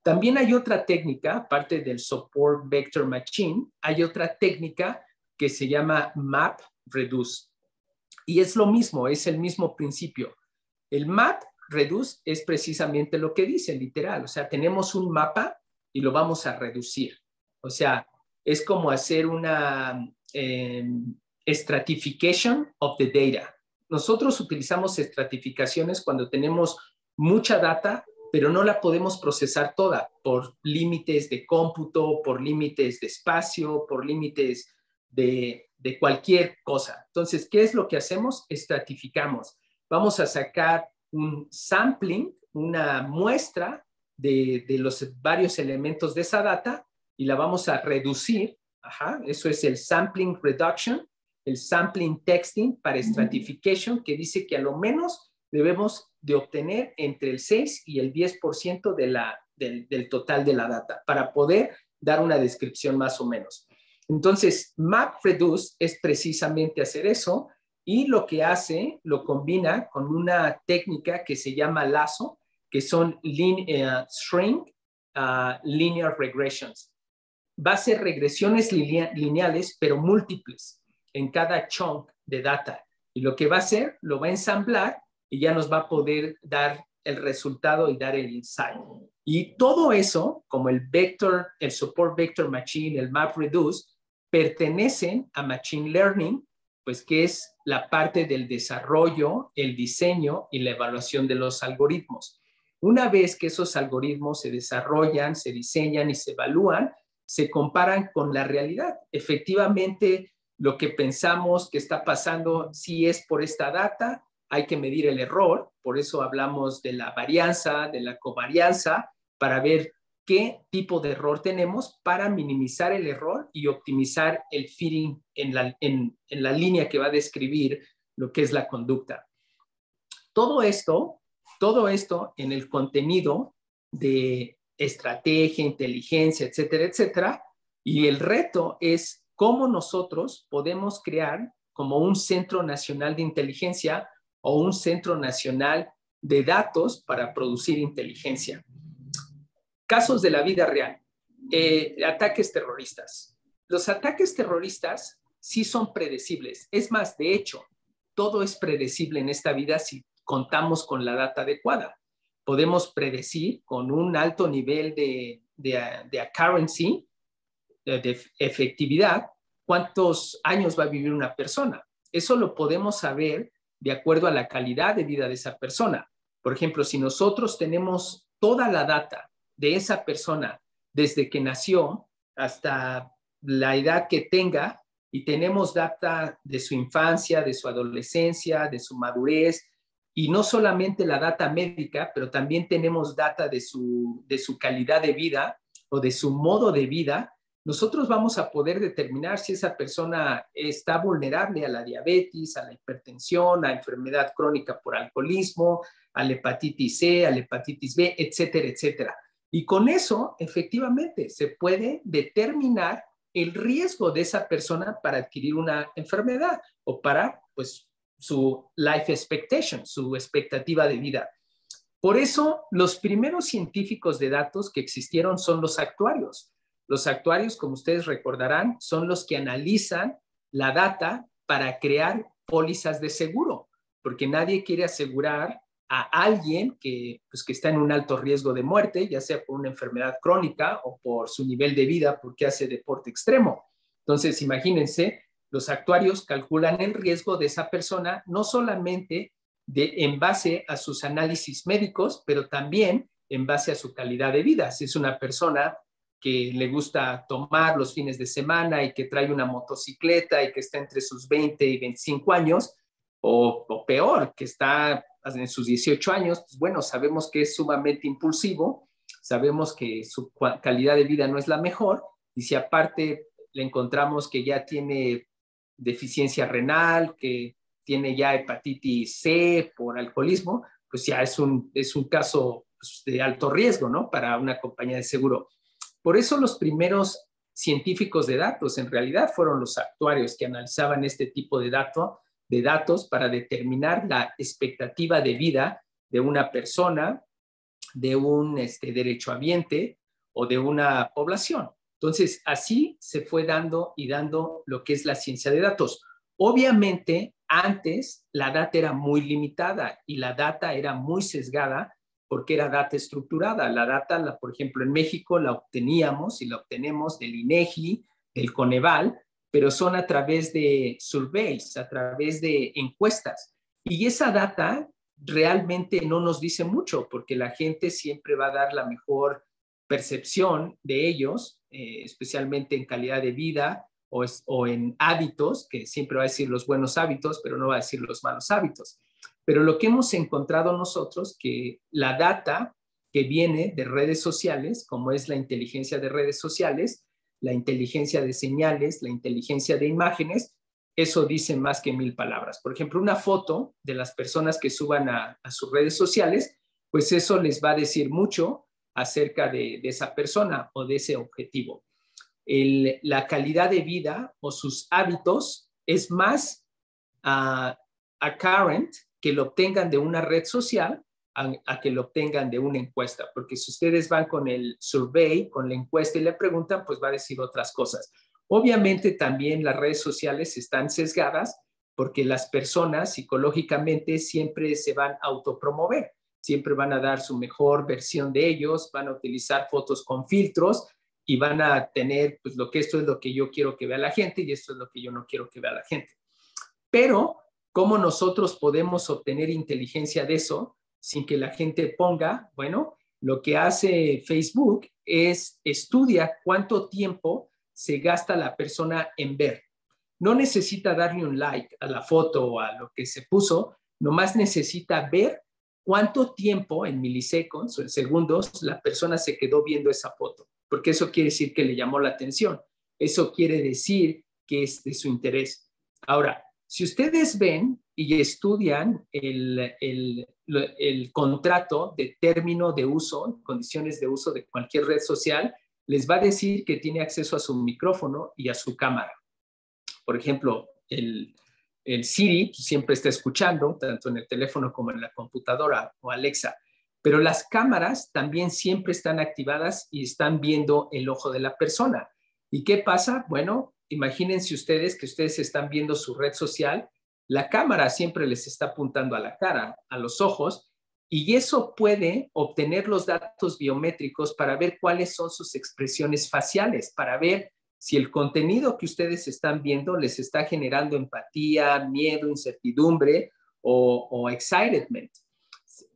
También hay otra técnica, aparte del Support Vector Machine, hay otra técnica que se llama MapReduce. Y es lo mismo, es el mismo principio. El MapReduce es precisamente lo que dice, literal. O sea, tenemos un mapa y lo vamos a reducir. O sea, es como hacer una stratification of the data. Nosotros utilizamos estratificaciones cuando tenemos mucha data, pero no la podemos procesar toda por límites de cómputo, por límites de espacio, por límites de cualquier cosa. Entonces, ¿qué es lo que hacemos? Estratificamos. Vamos a sacar un sampling, una muestra de los varios elementos de esa data y la vamos a reducir. Ajá, eso es el sampling reduction, el sampling texting para stratification, que dice que a lo menos debemos de obtener entre el 6 y el 10% del total de la data para poder dar una descripción más o menos. Entonces, MapReduce es precisamente hacer eso y lo que hace, lo combina con una técnica que se llama lazo, que son string linear regressions. Va a ser regresiones lineales, pero múltiples en cada chunk de data. Y lo que va a hacer, lo va a ensamblar y ya nos va a poder dar el resultado y dar el insight. Y todo eso, como el vector, el support vector machine, el MapReduce, pertenecen a Machine Learning, pues que es la parte del desarrollo, el diseño y la evaluación de los algoritmos. Una vez que esos algoritmos se desarrollan, se diseñan y se evalúan, se comparan con la realidad. Efectivamente, lo que pensamos que está pasando, si es por esta data, hay que medir el error, por eso hablamos de la varianza, de la covarianza, para ver qué tipo de error tenemos para minimizar el error y optimizar el fitting en la línea que va a describir lo que es la conducta. Todo esto en el contenido de estrategia, inteligencia, etcétera, etcétera, y el reto es cómo nosotros podemos crear como un centro nacional de inteligencia o un centro nacional de datos para producir inteligencia. Casos de la vida real. Ataques terroristas. Los ataques terroristas sí son predecibles. Es más, de hecho, todo es predecible en esta vida si contamos con la data adecuada. Podemos predecir con un alto nivel de accuracy, de efectividad, cuántos años va a vivir una persona. Eso lo podemos saber de acuerdo a la calidad de vida de esa persona. Por ejemplo, si nosotros tenemos toda la data de esa persona desde que nació hasta la edad que tenga y tenemos data de su infancia, de su adolescencia, de su madurez y no solamente la data médica, pero también tenemos data de su calidad de vida o de su modo de vida, nosotros vamos a poder determinar si esa persona está vulnerable a la diabetes, a la hipertensión, a enfermedad crónica por alcoholismo, a la hepatitis C, a la hepatitis B, etcétera, etcétera. Y con eso, efectivamente, se puede determinar el riesgo de esa persona para adquirir una enfermedad o para, pues, su life expectation, su expectativa de vida. Por eso, los primeros científicos de datos que existieron son los actuarios. Los actuarios, como ustedes recordarán, son los que analizan la data para crear pólizas de seguro, porque nadie quiere asegurar a alguien que está en un alto riesgo de muerte, ya sea por una enfermedad crónica o por su nivel de vida porque hace deporte extremo. Entonces, imagínense, los actuarios calculan el riesgo de esa persona no solamente en base a sus análisis médicos, pero también en base a su calidad de vida. Si es una persona que le gusta tomar los fines de semana y que trae una motocicleta y que está entre sus 20 y 25 años, o peor, que está en sus 18 años, pues bueno, sabemos que es sumamente impulsivo, sabemos que su calidad de vida no es la mejor, y si aparte le encontramos que ya tiene deficiencia renal, que tiene ya hepatitis C por alcoholismo, pues ya es un caso de alto riesgo, ¿no? Para una compañía de seguro. Por eso los primeros científicos de datos en realidad fueron los actuarios que analizaban este tipo de datos para determinar la expectativa de vida de una persona, de un derechohabiente o de una población. Entonces, así se fue dando y dando lo que es la ciencia de datos. Obviamente, antes la data era muy limitada y la data era muy sesgada porque era data estructurada. La data, por ejemplo, en México la obteníamos y la obtenemos del INEGI, del Coneval, pero son a través de surveys, a través de encuestas. Y esa data realmente no nos dice mucho porque la gente siempre va a dar la mejor percepción de ellos, especialmente en calidad de vida o en hábitos, que siempre va a decir los buenos hábitos, pero no va a decir los malos hábitos. Pero lo que hemos encontrado nosotros, que la data que viene de redes sociales, como es la inteligencia de redes sociales, la inteligencia de señales, la inteligencia de imágenes, eso dice más que 1000 palabras. Por ejemplo, una foto de las personas que suban a sus redes sociales, pues eso les va a decir mucho acerca de esa persona o de ese objetivo. La calidad de vida o sus hábitos es más apparent que lo obtengan de una red social a que lo obtengan de una encuesta, porque si ustedes van con el survey, con la encuesta y le preguntan, pues va a decir otras cosas. Obviamente también las redes sociales están sesgadas porque las personas psicológicamente siempre se van a autopromover, siempre van a dar su mejor versión de ellos, van a utilizar fotos con filtros y van a tener, pues lo que esto es lo que yo quiero que vea la gente y esto es lo que yo no quiero que vea la gente. Pero, ¿cómo nosotros podemos obtener inteligencia de eso sin que la gente ponga? Bueno, lo que hace Facebook es estudia cuánto tiempo se gasta la persona en ver. No necesita darle un like a la foto o a lo que se puso, nomás necesita ver cuánto tiempo en milisegundos o en segundos la persona se quedó viendo esa foto, porque eso quiere decir que le llamó la atención. Eso quiere decir que es de su interés. Ahora, si ustedes ven y estudian el contrato de término de uso, condiciones de uso de cualquier red social, les va a decir que tiene acceso a su micrófono y a su cámara. Por ejemplo, el Siri siempre está escuchando, tanto en el teléfono como en la computadora o Alexa, pero las cámaras también siempre están activadas y están viendo el ojo de la persona. ¿Y qué pasa? Bueno, imagínense ustedes que ustedes están viendo su red social, la cámara siempre les está apuntando a la cara, a los ojos, y eso puede obtener los datos biométricos para ver cuáles son sus expresiones faciales, para ver si el contenido que ustedes están viendo les está generando empatía, miedo, incertidumbre o excitement.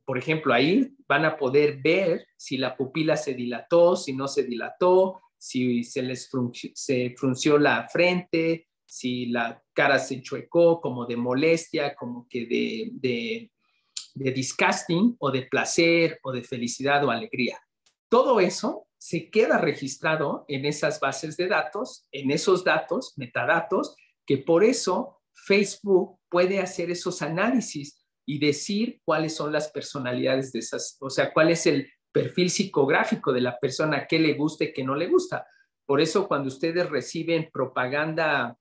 Por ejemplo, ahí van a poder ver si la pupila se dilató, si no se dilató, si se frunció la frente, si la cara se enchuecó como de molestia, como que de disgusting o de placer o de felicidad o alegría. Todo eso se queda registrado en esas bases de datos, en esos datos, metadatos, que por eso Facebook puede hacer esos análisis y decir cuáles son las personalidades de esas, o sea, cuál es el perfil psicográfico de la persona, qué le gusta y qué no le gusta. Por eso cuando ustedes reciben propaganda,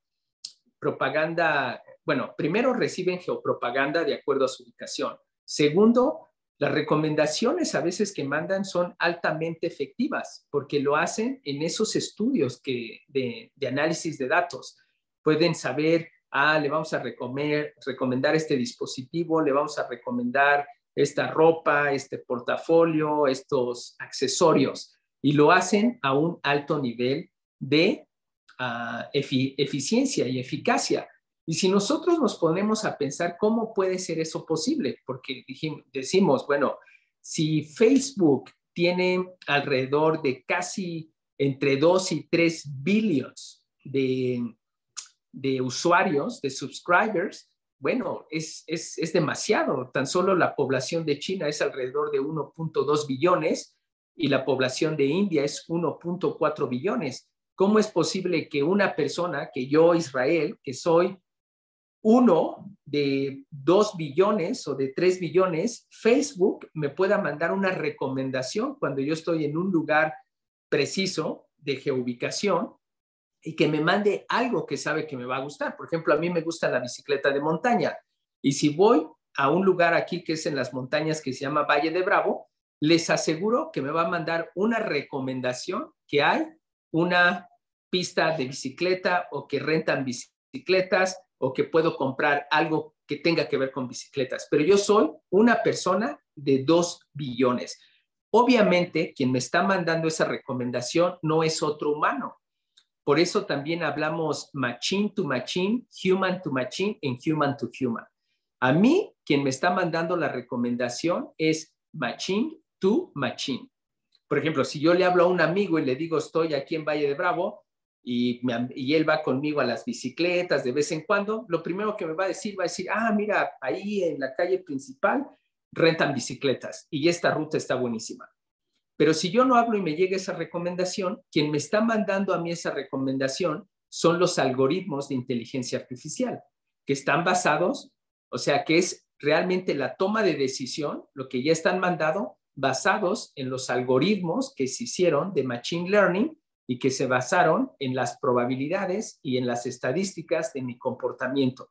bueno, primero reciben geopropaganda de acuerdo a su ubicación. Segundo, las recomendaciones a veces que mandan son altamente efectivas porque lo hacen en esos estudios de análisis de datos. Pueden saber, le vamos a recomendar este dispositivo, le vamos a recomendar esta ropa, este portafolio, estos accesorios, y lo hacen a un alto nivel de eficiencia y eficacia. Y si nosotros nos ponemos a pensar cómo puede ser eso posible, porque decimos, bueno, si Facebook tiene alrededor de casi entre 2 y 3 billones de usuarios, de subscribers, bueno, es demasiado. Tan solo la población de China es alrededor de 1.2 billones y la población de India es 1.4 billones. ¿Cómo es posible que una persona, que yo, Israel, que soy uno de 2 billones o de 3 billones, Facebook me pueda mandar una recomendación cuando yo estoy en un lugar preciso de geoubicación y que me mande algo que sabe que me va a gustar? Por ejemplo, a mí me gusta la bicicleta de montaña y si voy a un lugar aquí que es en las montañas que se llama Valle de Bravo, les aseguro que me va a mandar una recomendación que hay una pista de bicicleta o que rentan bicicletas o que puedo comprar algo que tenga que ver con bicicletas, pero yo soy una persona de 2 billones. Obviamente, quien me está mandando esa recomendación no es otro humano. Por eso también hablamos machine to machine, human to machine, and human to human. A mí, quien me está mandando la recomendación es machine to machine. Por ejemplo, si yo le hablo a un amigo y le digo estoy aquí en Valle de Bravo y él va conmigo a las bicicletas de vez en cuando, lo primero que me va a decir, mira, ahí en la calle principal rentan bicicletas y esta ruta está buenísima. Pero si yo no hablo y me llega esa recomendación, quien me está mandando a mí esa recomendación son los algoritmos de inteligencia artificial, que están basados, o sea, que es realmente la toma de decisión, lo que ya están mandado, basados en los algoritmos que se hicieron de Machine Learning y que se basaron en las probabilidades y en las estadísticas de mi comportamiento.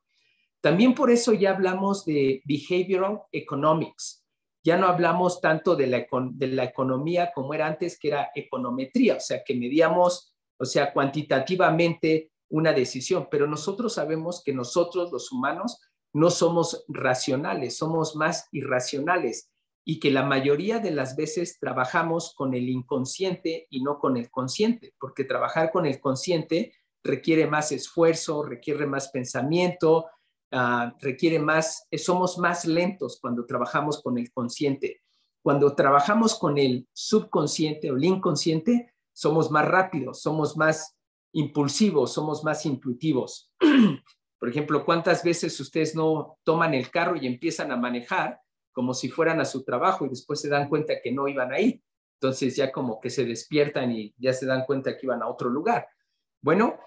También por eso ya hablamos de Behavioral Economics. Ya no hablamos tanto de la economía como era antes, que era econometría, o sea, que medíamos, o sea, cuantitativamente una decisión, pero nosotros sabemos que nosotros, los humanos, no somos racionales, somos más irracionales y que la mayoría de las veces trabajamos con el inconsciente y no con el consciente, porque trabajar con el consciente requiere más esfuerzo, requiere más pensamiento, requiere más, somos más lentos cuando trabajamos con el consciente. Cuando trabajamos con el subconsciente o el inconsciente, somos más rápidos, somos más impulsivos, somos más intuitivos. Por ejemplo, ¿cuántas veces ustedes no toman el carro y empiezan a manejar como si fueran a su trabajo y después se dan cuenta que no iban ahí? Entonces ya como que se despiertan y ya se dan cuenta que iban a otro lugar. Bueno,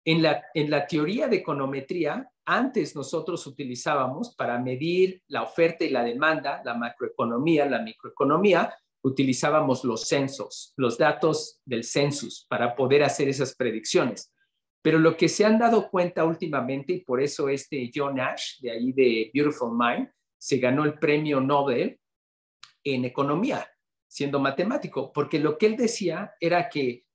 en la teoría de econometría, antes nosotros utilizábamos para medir la oferta y la demanda, la macroeconomía, la microeconomía, utilizábamos los censos, los datos del census para poder hacer esas predicciones. Pero lo que se han dado cuenta últimamente, y por eso John Nash, de ahí de Beautiful Mind, se ganó el premio Nobel en economía, siendo matemático, porque lo que él decía era que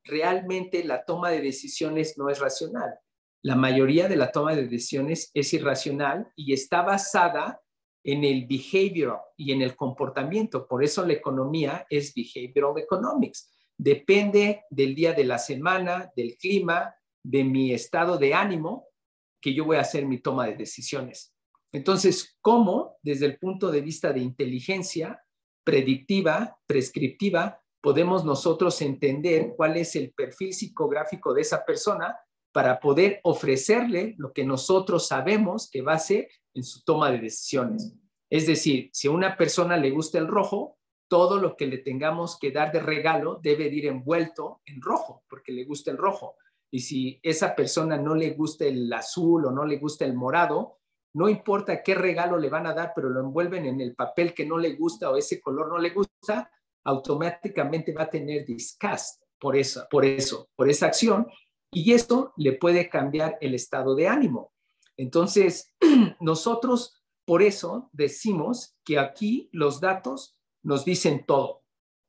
realmente la toma de decisiones no es racional. La mayoría de la toma de decisiones es irracional y está basada en el behavior y en el comportamiento. Por eso la economía es behavioral economics. Depende del día de la semana, del clima, de mi estado de ánimo, que yo voy a hacer mi toma de decisiones. Entonces, ¿cómo desde el punto de vista de inteligencia predictiva, prescriptiva, podemos nosotros entender cuál es el perfil psicográfico de esa persona para poder ofrecerle lo que nosotros sabemos que va a hacer en su toma de decisiones? Es decir, si a una persona le gusta el rojo, todo lo que le tengamos que dar de regalo debe de ir envuelto en rojo, porque le gusta el rojo. Y si esa persona no le gusta el azul o no le gusta el morado, no importa qué regalo le van a dar, pero lo envuelven en el papel que no le gusta o ese color no le gusta, automáticamente va a tener disgust por esa acción, y esto le puede cambiar el estado de ánimo. Entonces, nosotros por eso decimos que aquí los datos nos dicen todo.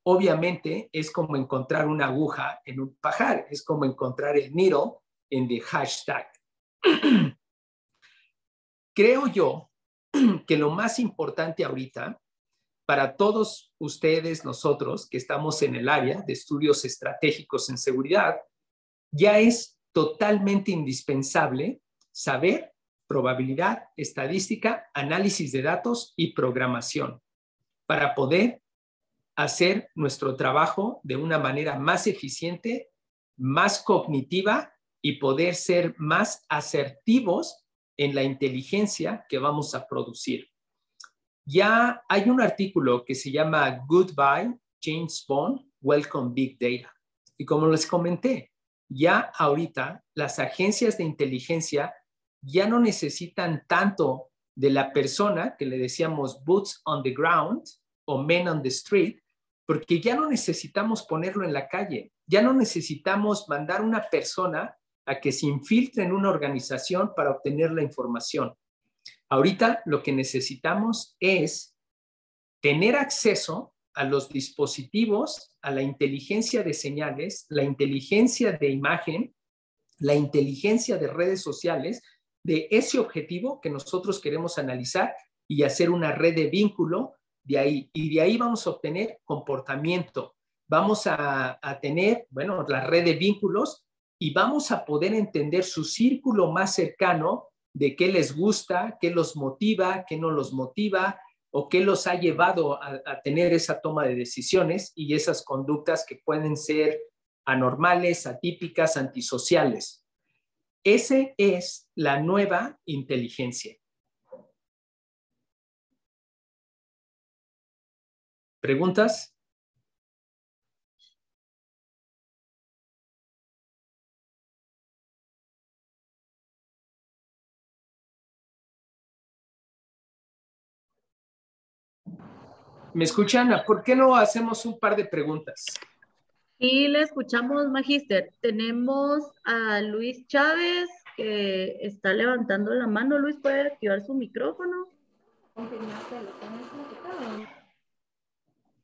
Obviamente es como encontrar una aguja en un pajar, es como encontrar el needle en the hashtag. Creo yo que lo más importante ahorita para todos ustedes, nosotros que estamos en el área de estudios estratégicos en seguridad, ya es totalmente indispensable saber probabilidad, estadística, análisis de datos y programación para poder hacer nuestro trabajo de una manera más eficiente, más cognitiva y poder ser más asertivos en la inteligencia que vamos a producir. Ya hay un artículo que se llama Goodbye, James Bond, Welcome Big Data. Y como les comenté, ya ahorita las agencias de inteligencia ya no necesitan tanto de la persona que le decíamos boots on the ground o men on the street, porque ya no necesitamos ponerlo en la calle, ya no necesitamos mandar una persona a que se infiltre en una organización para obtener la información. Ahorita lo que necesitamos es tener acceso a los dispositivos, a la inteligencia de señales, la inteligencia de imagen, la inteligencia de redes sociales, de ese objetivo que nosotros queremos analizar y hacer una red de vínculo de ahí. Y de ahí vamos a obtener comportamiento. Vamos a tener, bueno, la red de vínculos y vamos a poder entender su círculo más cercano de qué les gusta, qué los motiva, qué no los motiva o qué los ha llevado a tener esa toma de decisiones y esas conductas que pueden ser anormales, atípicas, antisociales. Esa es la nueva inteligencia. ¿Preguntas? ¿Me escuchan? ¿Por qué no hacemos un par de preguntas? Y le escuchamos, Magíster. Tenemos a Luis Chávez que está levantando la mano. Luis, ¿puede activar su micrófono?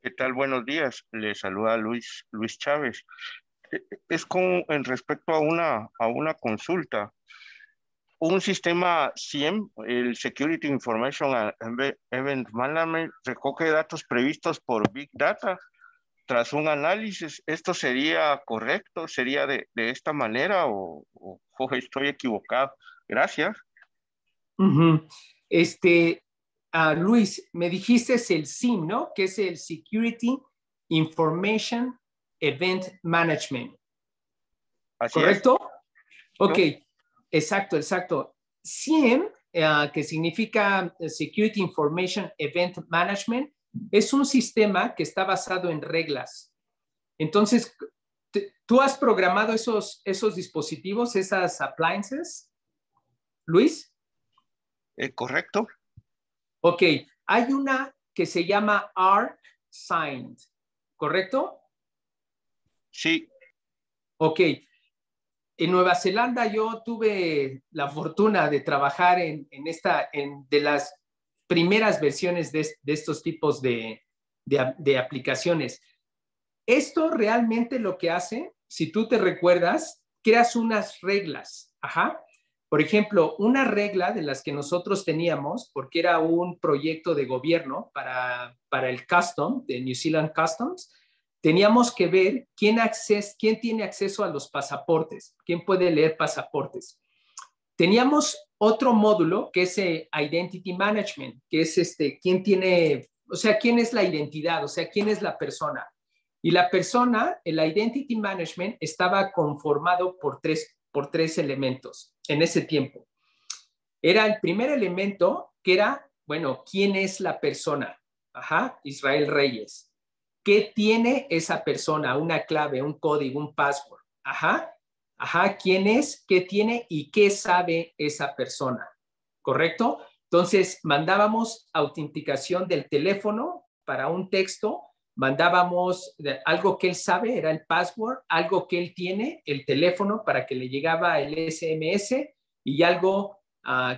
¿Qué tal? Buenos días. Le saluda Luis Chávez. Es en respecto a una consulta. Un sistema SIEM, el Security Information Event Management, recoge datos previstos por Big Data. Tras un análisis, ¿esto sería correcto? ¿Sería de esta manera o estoy equivocado? Gracias. Luis, me dijiste el SIM, ¿no? Que es el Security Information Event Management. Así ¿correcto? Es. Ok, ¿no? Exacto. SIEM, que significa Security Information Event Management, es un sistema que está basado en reglas. Entonces, ¿tú has programado esos dispositivos, esas appliances, Luis? Correcto. Ok, hay una que se llama ArcSigned, ¿correcto? Sí. Ok. En Nueva Zelanda yo tuve la fortuna de trabajar de las primeras versiones de estos tipos de aplicaciones. Esto realmente lo que hace, si tú te recuerdas, creas unas reglas. Ajá. Por ejemplo, una regla de las que nosotros teníamos, porque era un proyecto de gobierno para el Custom, de New Zealand Customs, teníamos que ver quién tiene acceso a los pasaportes, quién puede leer pasaportes. Teníamos otro módulo que es Identity Management, que es quién es la identidad, o sea, quién es la persona. Y la persona, el Identity Management, estaba conformado por tres elementos en ese tiempo. Era el primer elemento que era, bueno, ¿quién es la persona? Ajá, Israel Reyes. ¿Qué tiene esa persona? Una clave, un código, un password. Ajá, ¿quién es? ¿Qué tiene? ¿Y qué sabe esa persona? ¿Correcto? Entonces, mandábamos autenticación del teléfono para un texto, mandábamos algo que él sabe, era el password, algo que él tiene, el teléfono para que le llegaba el SMS y algo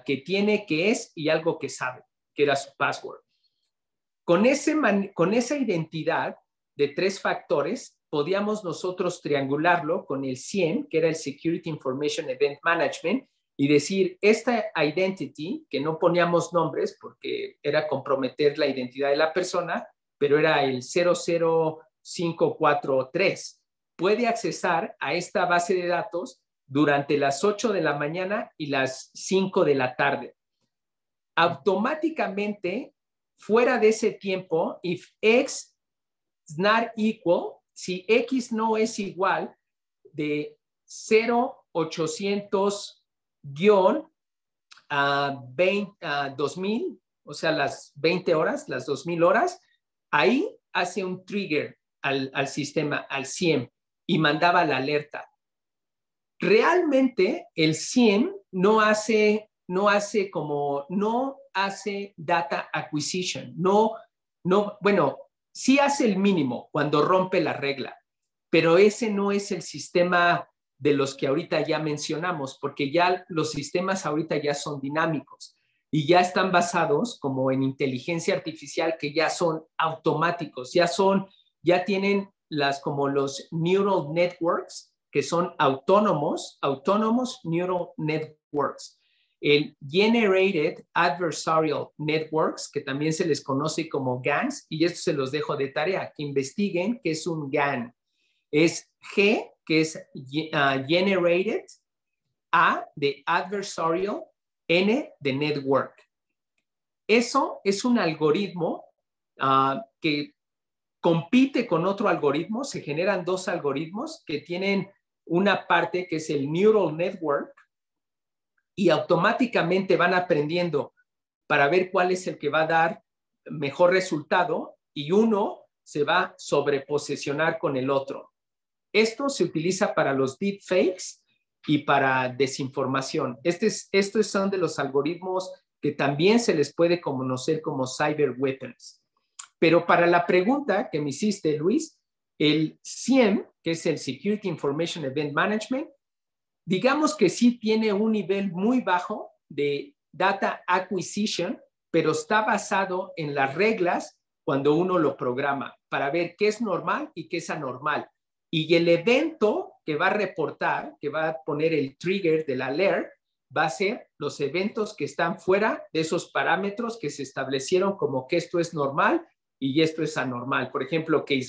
que tiene, que es, y algo que sabe, que era su password. Con esa identidad de tres factores, podíamos nosotros triangularlo con el SIEM, que era el Security Information Event Management, y decir, esta identity, que no poníamos nombres porque era comprometer la identidad de la persona, pero era el 00543, puede accesar a esta base de datos durante las 8 de la mañana y las 5 de la tarde. Automáticamente, fuera de ese tiempo, if x is not equal, si x no es igual de 0800-2000, o sea, las 20 horas, las 2000 horas, ahí hace un trigger al sistema, al SIEM, y mandaba la alerta. Realmente el SIEM no hace data acquisition, bueno, sí hace el mínimo cuando rompe la regla, pero ese no es el sistema de los que ahorita ya mencionamos, porque ya los sistemas ahorita ya son dinámicos y ya están basados como en inteligencia artificial, que ya son automáticos, ya tienen como los neural networks, que son autónomos neural networks. el Generated Adversarial Networks, que también se les conoce como GANs, y esto se los dejo de tarea, que investiguen qué es un GAN. Es G, que es Generated, A de Adversarial, N de Network. Eso es un algoritmo que compite con otro algoritmo. Se generan dos algoritmos que tienen una parte que es el Neural Network y automáticamente van aprendiendo para ver cuál es el que va a dar mejor resultado y uno se va a sobreposicionar con el otro. Esto se utiliza para los deepfakes y para desinformación. Estos son de los algoritmos que también se les puede conocer como cyber weapons. Pero para la pregunta que me hiciste, Luis, el SIEM, que es el Security Information Event Management, digamos que sí tiene un nivel muy bajo de data acquisition, pero está basado en las reglas cuando uno lo programa para ver qué es normal y qué es anormal. Y el evento que va a reportar, que va a poner el trigger del alert, va a ser los eventos que están fuera de esos parámetros que se establecieron como que esto es normal y esto es anormal. Por ejemplo, que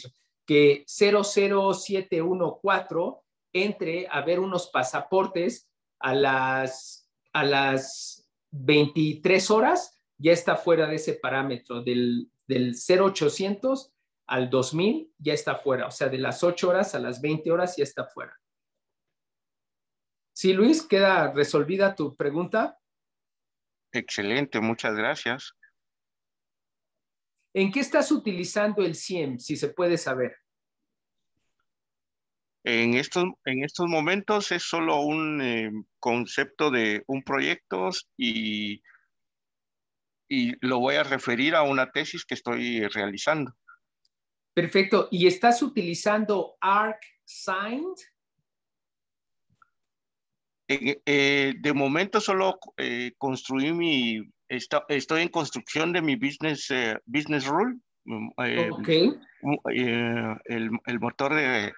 00714 entre a ver unos pasaportes a las 23 horas, ya está fuera de ese parámetro. Del 0800 al 2000 ya está fuera. O sea, de las 8 horas a las 20 horas ya está fuera. Sí, Luis, ¿queda resolvida tu pregunta? Excelente, muchas gracias. ¿En qué estás utilizando el SIEM, si se puede saber? En estos momentos es solo un concepto de un proyecto y lo voy a referir a una tesis que estoy realizando. Perfecto. ¿Y estás utilizando ArcSigned? De momento solo construí estoy en construcción de mi business rule, Ok. el motor de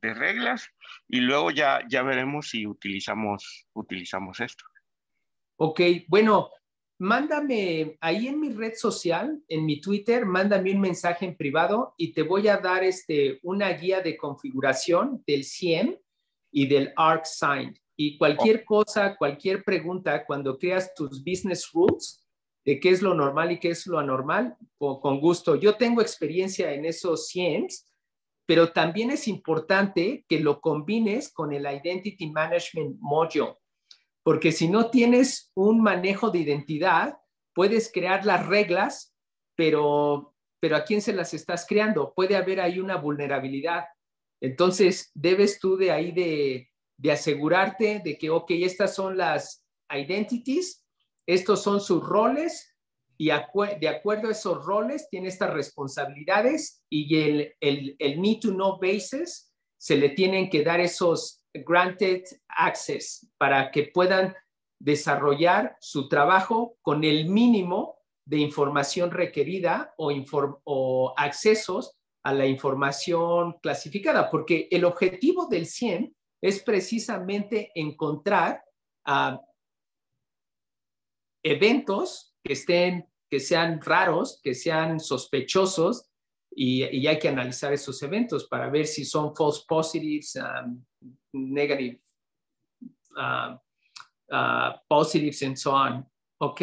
reglas, y luego ya veremos si utilizamos esto. Ok, bueno, mándame ahí en mi red social, en mi Twitter, mándame un mensaje en privado y te voy a dar una guía de configuración del SIEM y del ArcSigned. Y cualquier cosa, cualquier pregunta, cuando creas tus business rules de qué es lo normal y qué es lo anormal, con gusto. Yo tengo experiencia en esos SIEMs, pero también es importante que lo combines con el Identity Management Module, porque si no tienes un manejo de identidad, puedes crear las reglas, pero ¿a quién se las estás creando? Puede haber ahí una vulnerabilidad. Entonces, debes tú de ahí de asegurarte de que, ok, estas son las identities, estos son sus roles, y de acuerdo a esos roles tiene estas responsabilidades, y el need to know basis se le tienen que dar esos granted access para que puedan desarrollar su trabajo con el mínimo de información requerida o accesos a la información clasificada, porque el objetivo del SIEM es precisamente encontrar eventos que sean raros, que sean sospechosos, y hay que analizar esos eventos para ver si son false positives, negative positives, and so on. ¿Ok?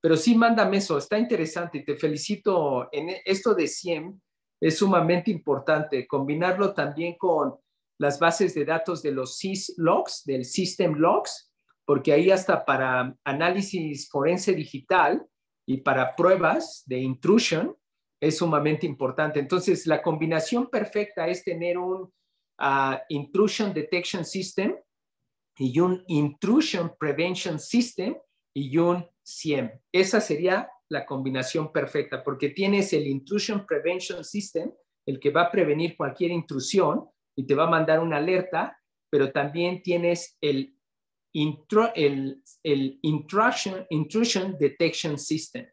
Pero sí, mándame eso, está interesante y te felicito. En esto de SIEM es sumamente importante combinarlo también con las bases de datos de los SysLogs, del System Logs, porque ahí hasta para análisis forense digital y para pruebas de intrusion es sumamente importante. Entonces, la combinación perfecta es tener un Intrusion Detection System y un Intrusion Prevention System y un SIEM. Esa sería la combinación perfecta, porque tienes el Intrusion Prevention System, el que va a prevenir cualquier intrusión y te va a mandar una alerta, pero también tienes el Intrusion Detection System.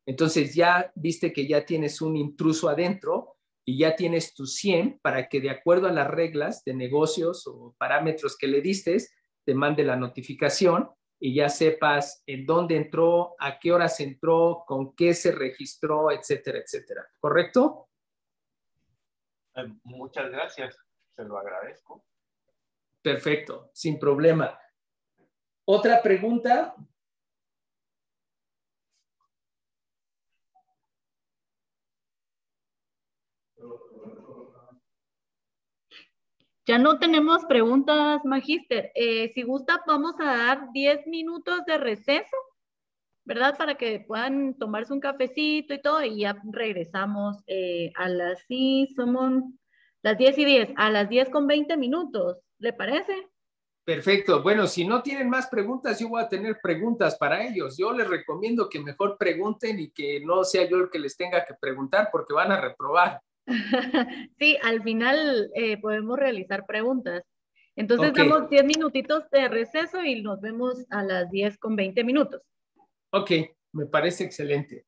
Entonces ya viste que ya tienes un intruso adentro y ya tienes tu SIEM para que de acuerdo a las reglas de negocios o parámetros que le diste, te mande la notificación y ya sepas en dónde entró, a qué horas entró, con qué se registró, etcétera, etcétera. ¿Correcto? Muchas gracias, se lo agradezco. Perfecto, sin problema. ¿Otra pregunta? Ya no tenemos preguntas, Magíster. Si gusta, vamos a dar 10 minutos de receso, ¿verdad? Para que puedan tomarse un cafecito y todo, y ya regresamos a las, sí, somos las 10:10, a las 10:20. ¿Le parece? Perfecto. Bueno, si no tienen más preguntas, yo voy a tener preguntas para ellos. Yo les recomiendo que mejor pregunten y que no sea yo el que les tenga que preguntar porque van a reprobar. Sí, al final podemos realizar preguntas. Entonces Ok, damos 10 minutitos de receso y nos vemos a las 10:20. ok, me parece excelente.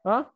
¿Ah?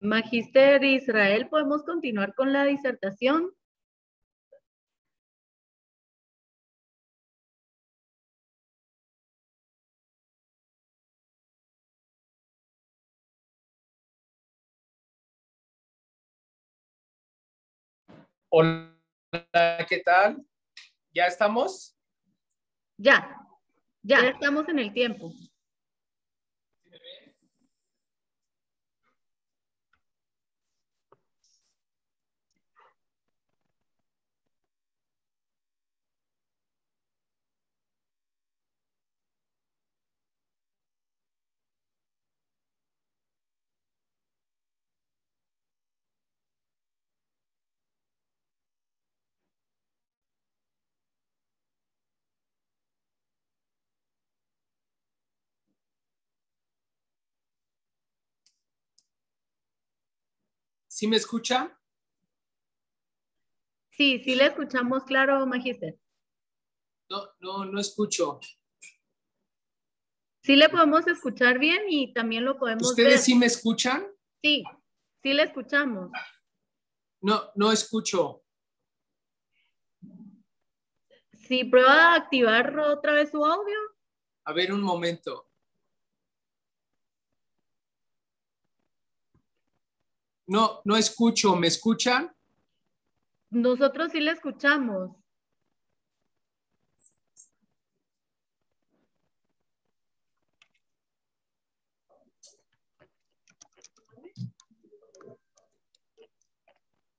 Magíster Israel, ¿podemos continuar con la disertación? Hola, ¿qué tal? ¿Ya estamos? Ya estamos en el tiempo. ¿Sí me escucha? Sí, sí le escuchamos claro, Magíster. No escucho. Sí le podemos escuchar bien y también lo podemos ver. ¿Ustedes sí me escuchan? Sí, sí le escuchamos. No escucho. Sí, prueba a activar otra vez su audio. A ver, un momento. No escucho. ¿Me escuchan? Nosotros sí le escuchamos.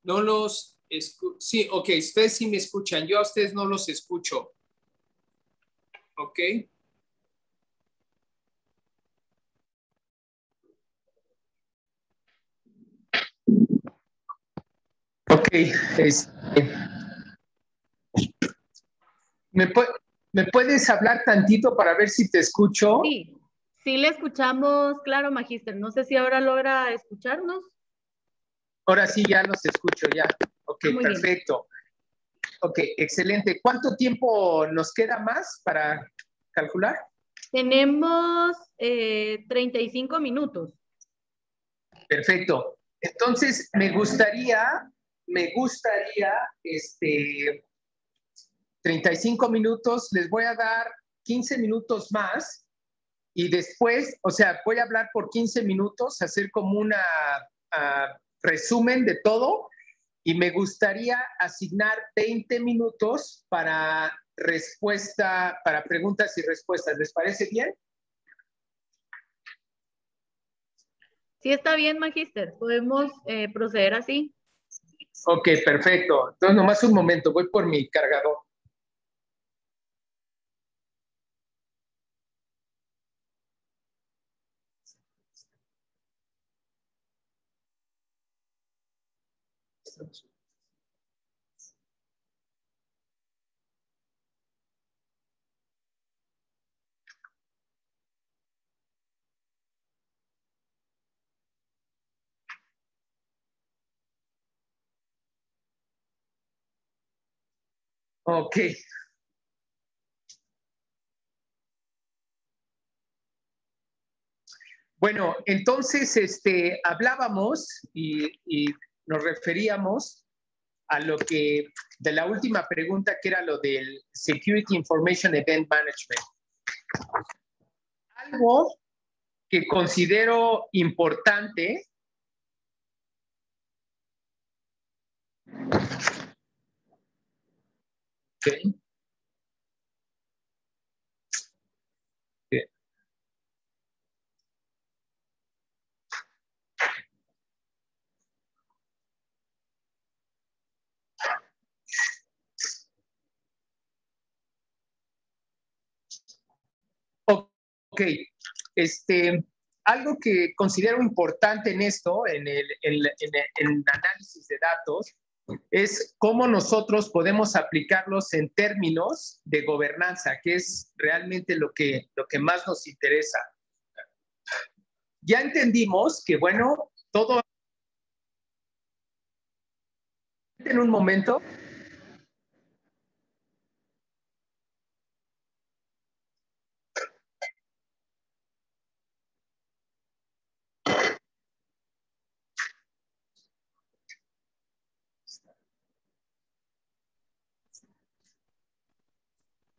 No los escucho. Sí, ok, ustedes sí me escuchan. Yo a ustedes no los escucho. Ok. Ok, ¿me, ¿me puedes hablar tantito para ver si te escucho? Sí, sí le escuchamos claro, Magíster. No sé si ahora logra escucharnos. Ahora sí, ya los escucho, ya. Ok, Muy perfecto. Ok, excelente. ¿Cuánto tiempo nos queda más para calcular? Tenemos 35 minutos. Perfecto. Entonces, me gustaría, 35 minutos, les voy a dar 15 minutos más y después, o sea, voy a hablar por 15 minutos, hacer como una resumen de todo y me gustaría asignar 20 minutos para respuesta, para preguntas y respuestas. ¿Les parece bien? Sí, está bien, Magíster. Podemos proceder así. Ok, perfecto. Entonces, nomás un momento, voy por mi cargador. Ok. Bueno, entonces hablábamos y nos referíamos a lo que, de la última pregunta que era lo del Security Information Event Management. Algo que considero importante. Okay. Ok, algo que considero importante en esto, en el análisis de datos, es cómo nosotros podemos aplicarlos en términos de gobernanza, que es realmente lo que más nos interesa. Ya entendimos que, bueno, todo en un momento.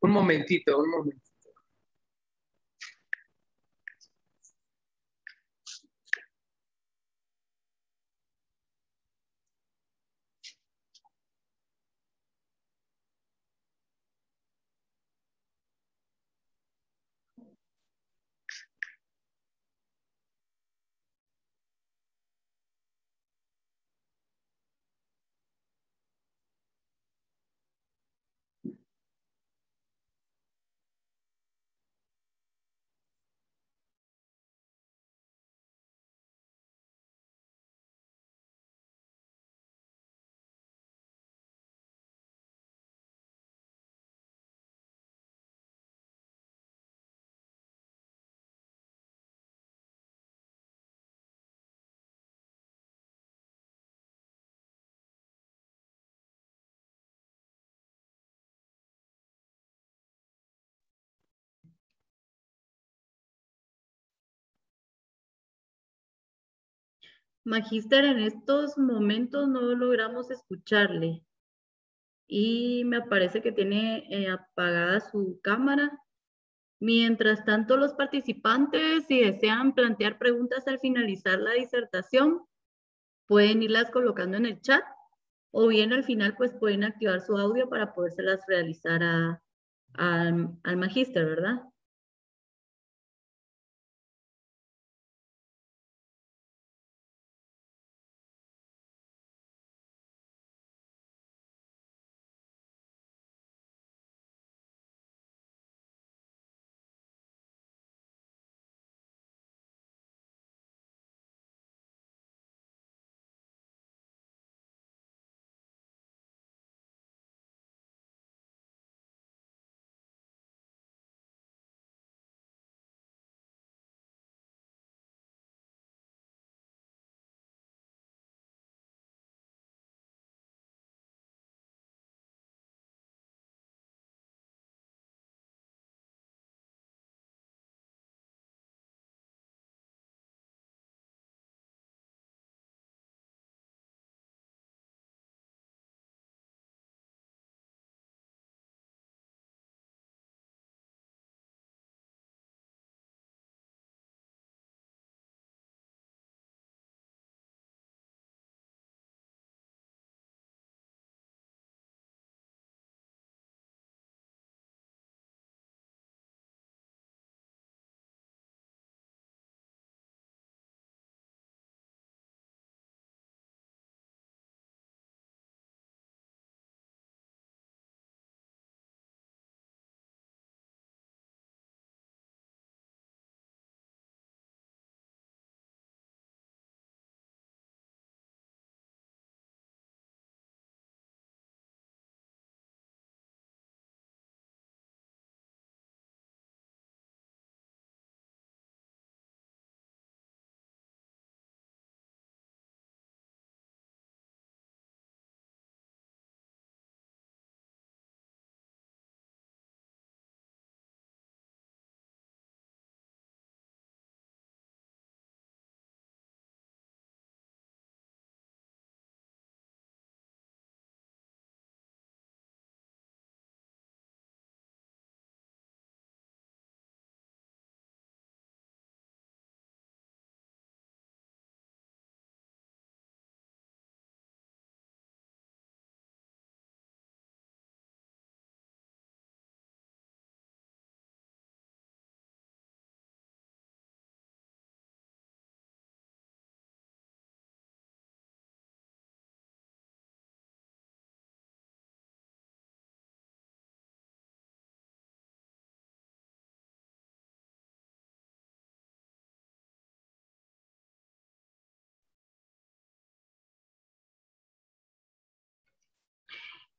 Un momentito, un momentito. Magíster, en estos momentos no logramos escucharle y me parece que tiene apagada su cámara. Mientras tanto, los participantes, si desean plantear preguntas al finalizar la disertación, pueden irlas colocando en el chat o bien al final pues pueden activar su audio para podérselas realizar al magíster, ¿verdad?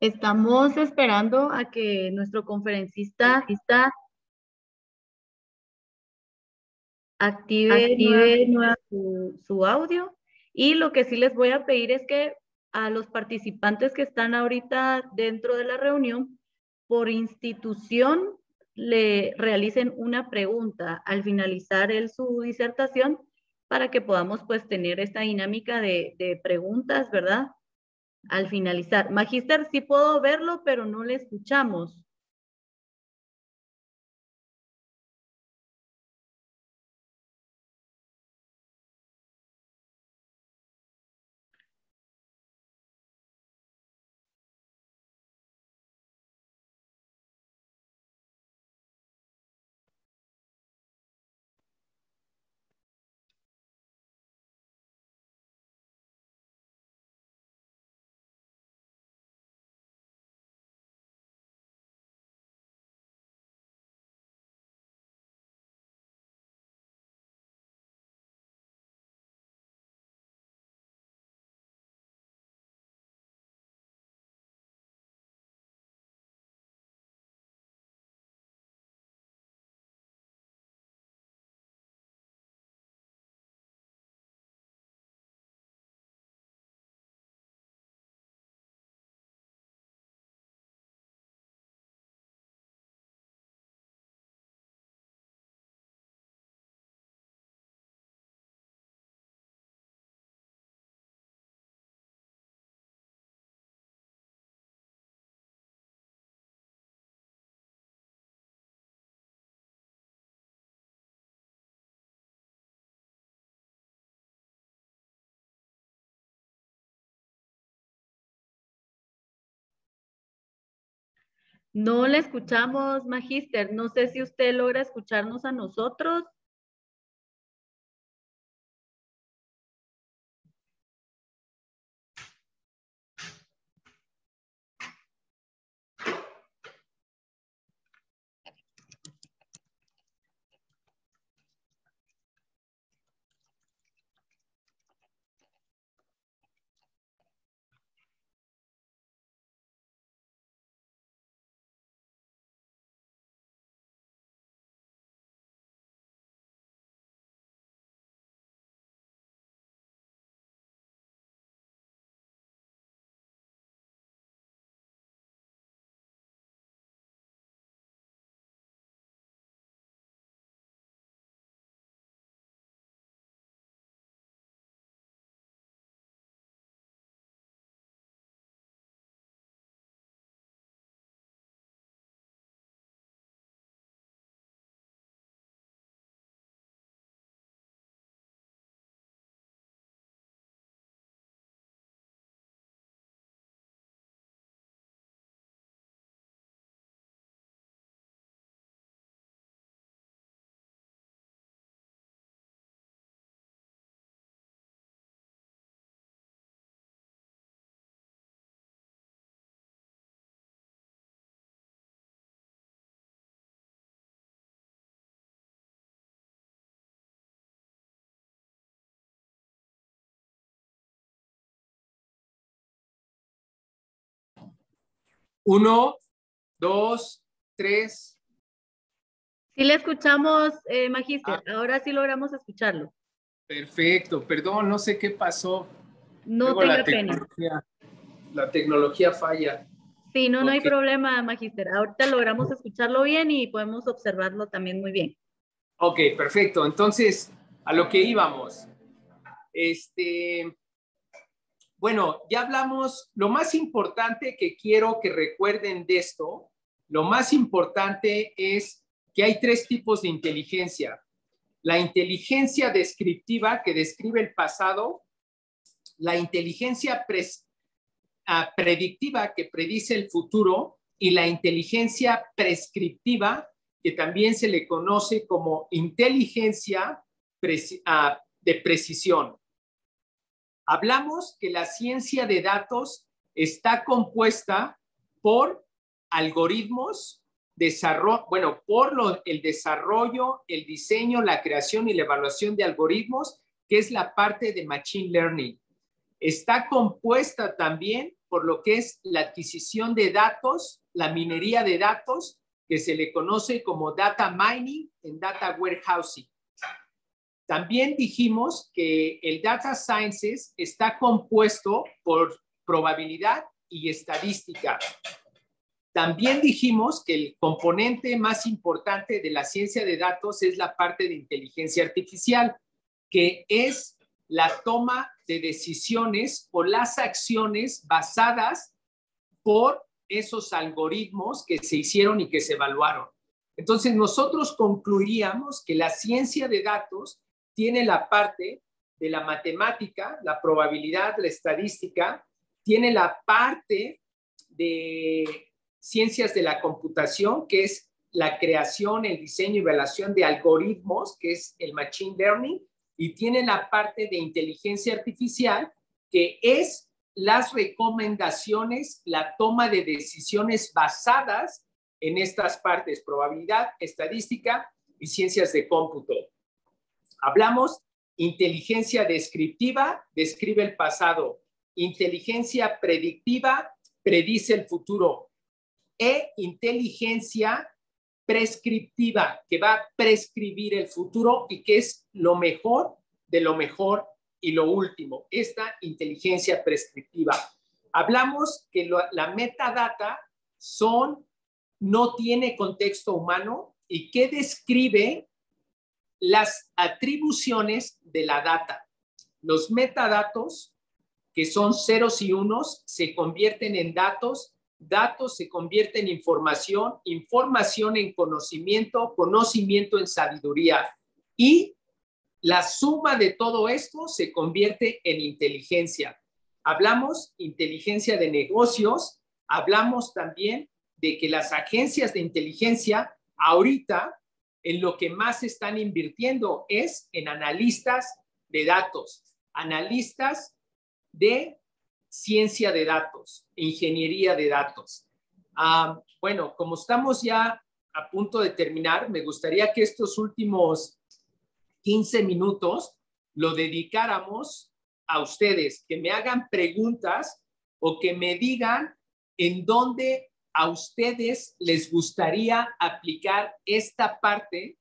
Estamos esperando a que nuestro conferencista active nuevamente su audio. Y lo que sí les voy a pedir es que a los participantes que están ahorita dentro de la reunión, por institución, le realicen una pregunta al finalizar su disertación para que podamos pues tener esta dinámica de preguntas, ¿verdad? Al finalizar. Magíster, sí puedo verlo, pero no le escuchamos. No la escuchamos, Magíster. No sé si usted logra escucharnos a nosotros. Uno, dos, tres. Sí le escuchamos, Magíster. Ahora sí logramos escucharlo. Perfecto, perdón, no sé qué pasó. No Luego tenga pena. La tecnología falla. Sí, no hay Ok. problema, Magíster. Ahorita logramos escucharlo bien y podemos observarlo también muy bien. Ok, perfecto. Entonces, a lo que íbamos. Bueno, ya hablamos, lo más importante que quiero que recuerden de esto, lo más importante es que hay tres tipos de inteligencia. La inteligencia descriptiva, que describe el pasado, la inteligencia predictiva, que predice el futuro, y la inteligencia prescriptiva, que también se le conoce como inteligencia de precisión. Hablamos que la ciencia de datos está compuesta por algoritmos, el desarrollo, el diseño, la creación y la evaluación de algoritmos, que es la parte de Machine Learning. Está compuesta también por lo que es la adquisición de datos, la minería de datos, que se le conoce como data mining en data warehousing. También dijimos que el data sciences está compuesto por probabilidad y estadística. También dijimos que el componente más importante de la ciencia de datos es la parte de inteligencia artificial, que es la toma de decisiones o las acciones basadas por esos algoritmos que se hicieron y que se evaluaron. Entonces, nosotros concluiríamos que la ciencia de datos tiene la parte de la matemática, la probabilidad, la estadística, tiene la parte de ciencias de la computación, que es la creación, el diseño y evaluación de algoritmos, que es el machine learning, y tiene la parte de inteligencia artificial, que es las recomendaciones, la toma de decisiones basadas en estas partes, probabilidad, estadística y ciencias de cómputo. Hablamos inteligencia descriptiva, describe el pasado. Inteligencia predictiva, predice el futuro. E inteligencia prescriptiva, que va a prescribir el futuro y que es lo mejor de lo mejor y lo último, esta inteligencia prescriptiva. Hablamos que la metadata no tiene contexto humano y que describe las atribuciones de la data. Los metadatos, que son ceros y unos, se convierten en datos, datos se convierten en información, información en conocimiento, conocimiento en sabiduría. Y la suma de todo esto se convierte en inteligencia. Hablamos inteligencia de negocios, hablamos también de que las agencias de inteligencia ahorita en lo que más están invirtiendo es en analistas de datos, analistas de ciencia de datos, ingeniería de datos. Bueno, como estamos ya a punto de terminar, me gustaría que estos últimos 15 minutos lo dedicáramos a ustedes, que me hagan preguntas o que me digan en dónde a ustedes les gustaría aplicar esta parte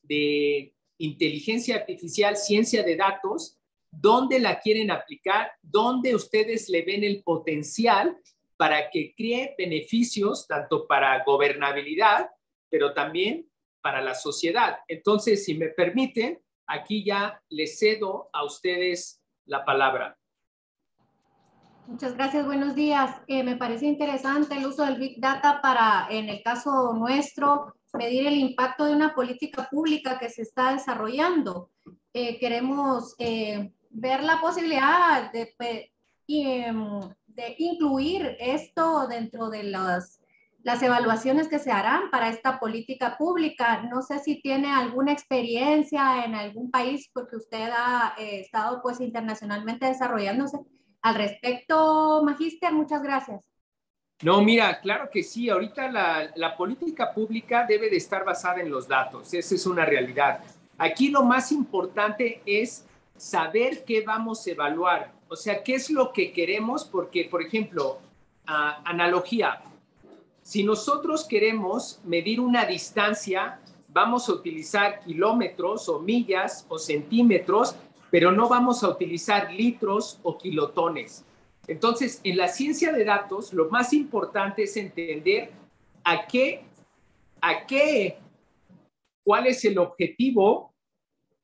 de inteligencia artificial, ciencia de datos, dónde la quieren aplicar, dónde ustedes le ven el potencial para que cree beneficios tanto para gobernabilidad, pero también para la sociedad. Entonces, si me permiten, aquí ya les cedo a ustedes la palabra. Muchas gracias, buenos días. Me parece interesante el uso del Big Data para, en el caso nuestro, medir el impacto de una política pública que se está desarrollando. Queremos ver la posibilidad de incluir esto dentro de las evaluaciones que se harán para esta política pública. No sé si tiene alguna experiencia en algún país, porque usted ha estado pues internacionalmente desarrollándose. Al respecto, Magíster, muchas gracias. No, mira, claro que sí. Ahorita la política pública debe de estar basada en los datos. Esa es una realidad. Aquí lo más importante es saber qué vamos a evaluar. O sea, qué es lo que queremos, porque, por ejemplo, analogía. Si nosotros queremos medir una distancia, vamos a utilizar kilómetros o millas o centímetros, pero no vamos a utilizar litros o kilotones. Entonces, en la ciencia de datos, lo más importante es entender cuál es el objetivo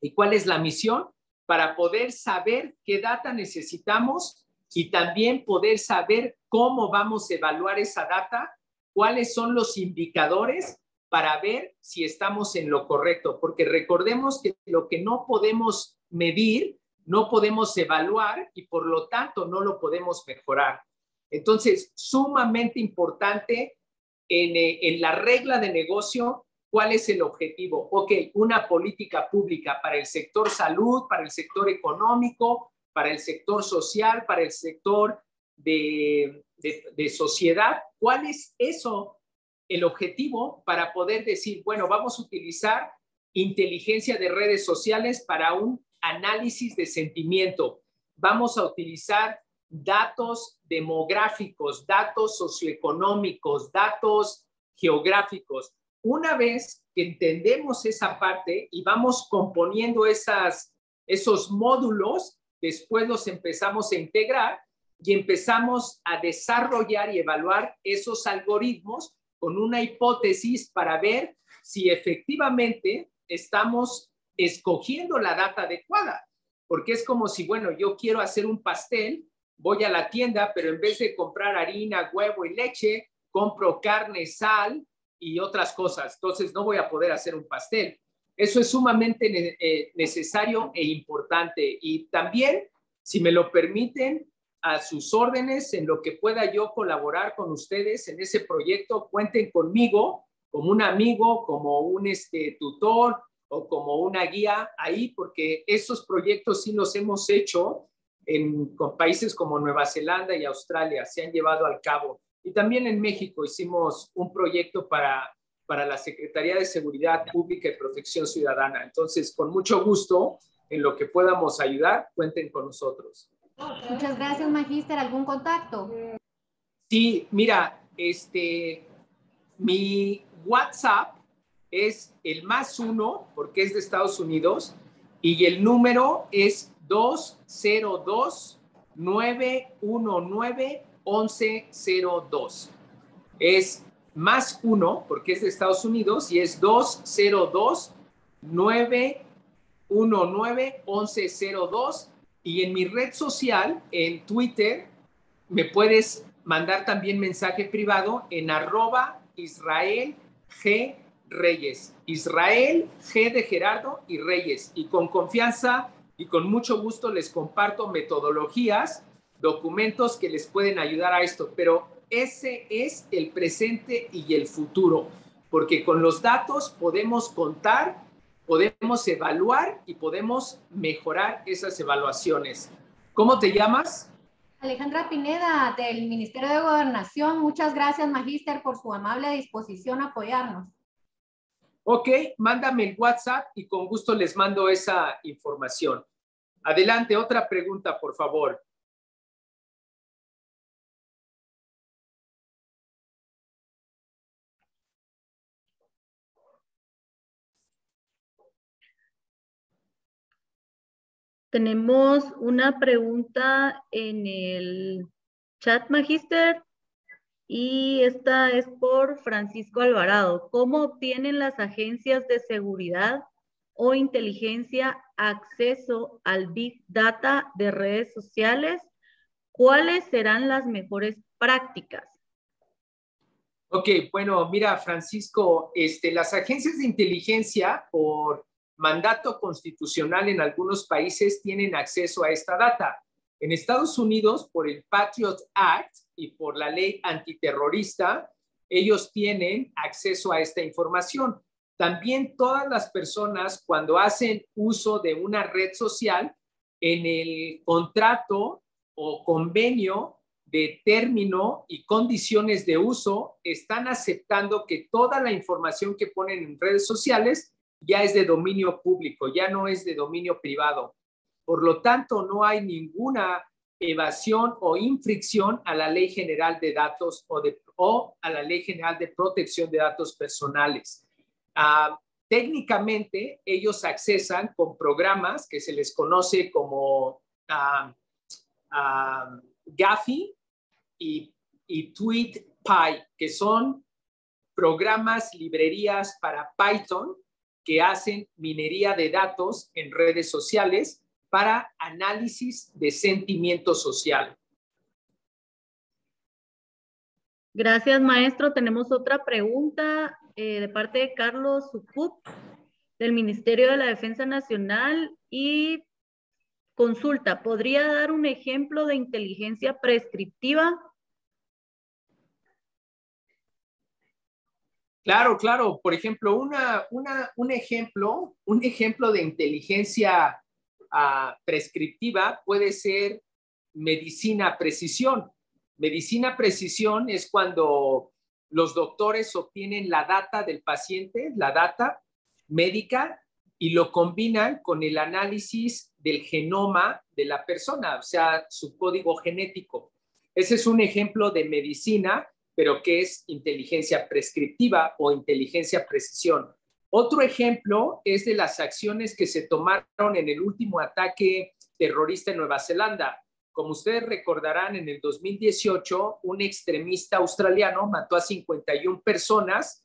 y cuál es la misión para poder saber qué data necesitamos y también poder saber cómo vamos a evaluar esa data, cuáles son los indicadores para ver si estamos en lo correcto, porque recordemos que lo que no podemos medir, no podemos evaluar y por lo tanto no lo podemos mejorar. Entonces, sumamente importante en la regla de negocio, ¿cuál es el objetivo? Ok, una política pública para el sector salud, para el sector económico, para el sector social, para el sector de sociedad. ¿Cuál es eso, el objetivo para poder decir, bueno, vamos a utilizar inteligencia de redes sociales para un análisis de sentimiento? Vamos a utilizar datos demográficos, datos socioeconómicos, datos geográficos. Una vez que entendemos esa parte y vamos componiendo esos módulos, después los empezamos a integrar y empezamos a desarrollar y evaluar esos algoritmos con una hipótesis para ver si efectivamente estamos escogiendo la data adecuada. Porque es como si, bueno, yo quiero hacer un pastel, voy a la tienda, pero en vez de comprar harina, huevo y leche, compro carne, sal y otras cosas. Entonces no voy a poder hacer un pastel. Eso es sumamente necesario e importante. Y también, si me lo permiten, a sus órdenes, en lo que pueda yo colaborar con ustedes en ese proyecto, cuenten conmigo como un amigo, como un tutor o como una guía ahí, porque esos proyectos sí los hemos hecho con países como Nueva Zelanda y Australia, se han llevado al cabo. Y también en México hicimos un proyecto para la Secretaría de Seguridad Pública y Protección Ciudadana. Entonces, con mucho gusto, en lo que podamos ayudar, cuenten con nosotros. Muchas gracias, Magíster. ¿Algún contacto? Sí, mira, mi WhatsApp es el +1, porque es de Estados Unidos, y el número es 202-919-1102. Es +1, porque es de Estados Unidos, y es 202-919-1102. Y en mi red social, en Twitter, me puedes mandar también mensaje privado en @Israel G. Reyes. Israel G de Gerardo y Reyes. Y con confianza y con mucho gusto les comparto metodologías, documentos que les pueden ayudar a esto. Pero ese es el presente y el futuro, porque con los datos podemos contar, podemos evaluar y podemos mejorar esas evaluaciones. ¿Cómo te llamas? Alejandra Pineda, del Ministerio de Gobernación. Muchas gracias, Magíster, por su amable disposición a apoyarnos. Ok, mándame el WhatsApp y con gusto les mando esa información. Adelante, otra pregunta, por favor. Tenemos una pregunta en el chat, Magíster, y esta es por Francisco Alvarado. ¿Cómo obtienen las agencias de seguridad o inteligencia acceso al Big Data de redes sociales? ¿Cuáles serán las mejores prácticas? Ok, bueno, mira, Francisco, las agencias de inteligencia por mandato constitucional en algunos países tienen acceso a esta data. En Estados Unidos, por el Patriot Act y por la ley antiterrorista, ellos tienen acceso a esta información. También todas las personas, cuando hacen uso de una red social, en el contrato o convenio de término y condiciones de uso, están aceptando que toda la información que ponen en redes sociales ya es de dominio público, ya no es de dominio privado. Por lo tanto, no hay ninguna evasión o infracción a la Ley General de Datos o a la Ley General de Protección de Datos Personales. Técnicamente, ellos accesan con programas que se les conoce como Gafi y TweetPy, que son programas, librerías para Python que hacen minería de datos en redes sociales para análisis de sentimiento social. Gracias, maestro. Tenemos otra pregunta de parte de Carlos Sucup, del Ministerio de la Defensa Nacional, y consulta, ¿podría dar un ejemplo de inteligencia prescriptiva? Claro, claro. Por ejemplo, un ejemplo de inteligencia prescriptiva puede ser medicina precisión. Medicina precisión es cuando los doctores obtienen la data del paciente, la data médica, y lo combinan con el análisis del genoma de la persona, o sea, su código genético. Ese es un ejemplo de medicina, pero que es inteligencia prescriptiva o inteligencia precisión. Otro ejemplo es de las acciones que se tomaron en el último ataque terrorista en Nueva Zelanda. Como ustedes recordarán, en el 2018, un extremista australiano mató a 51 personas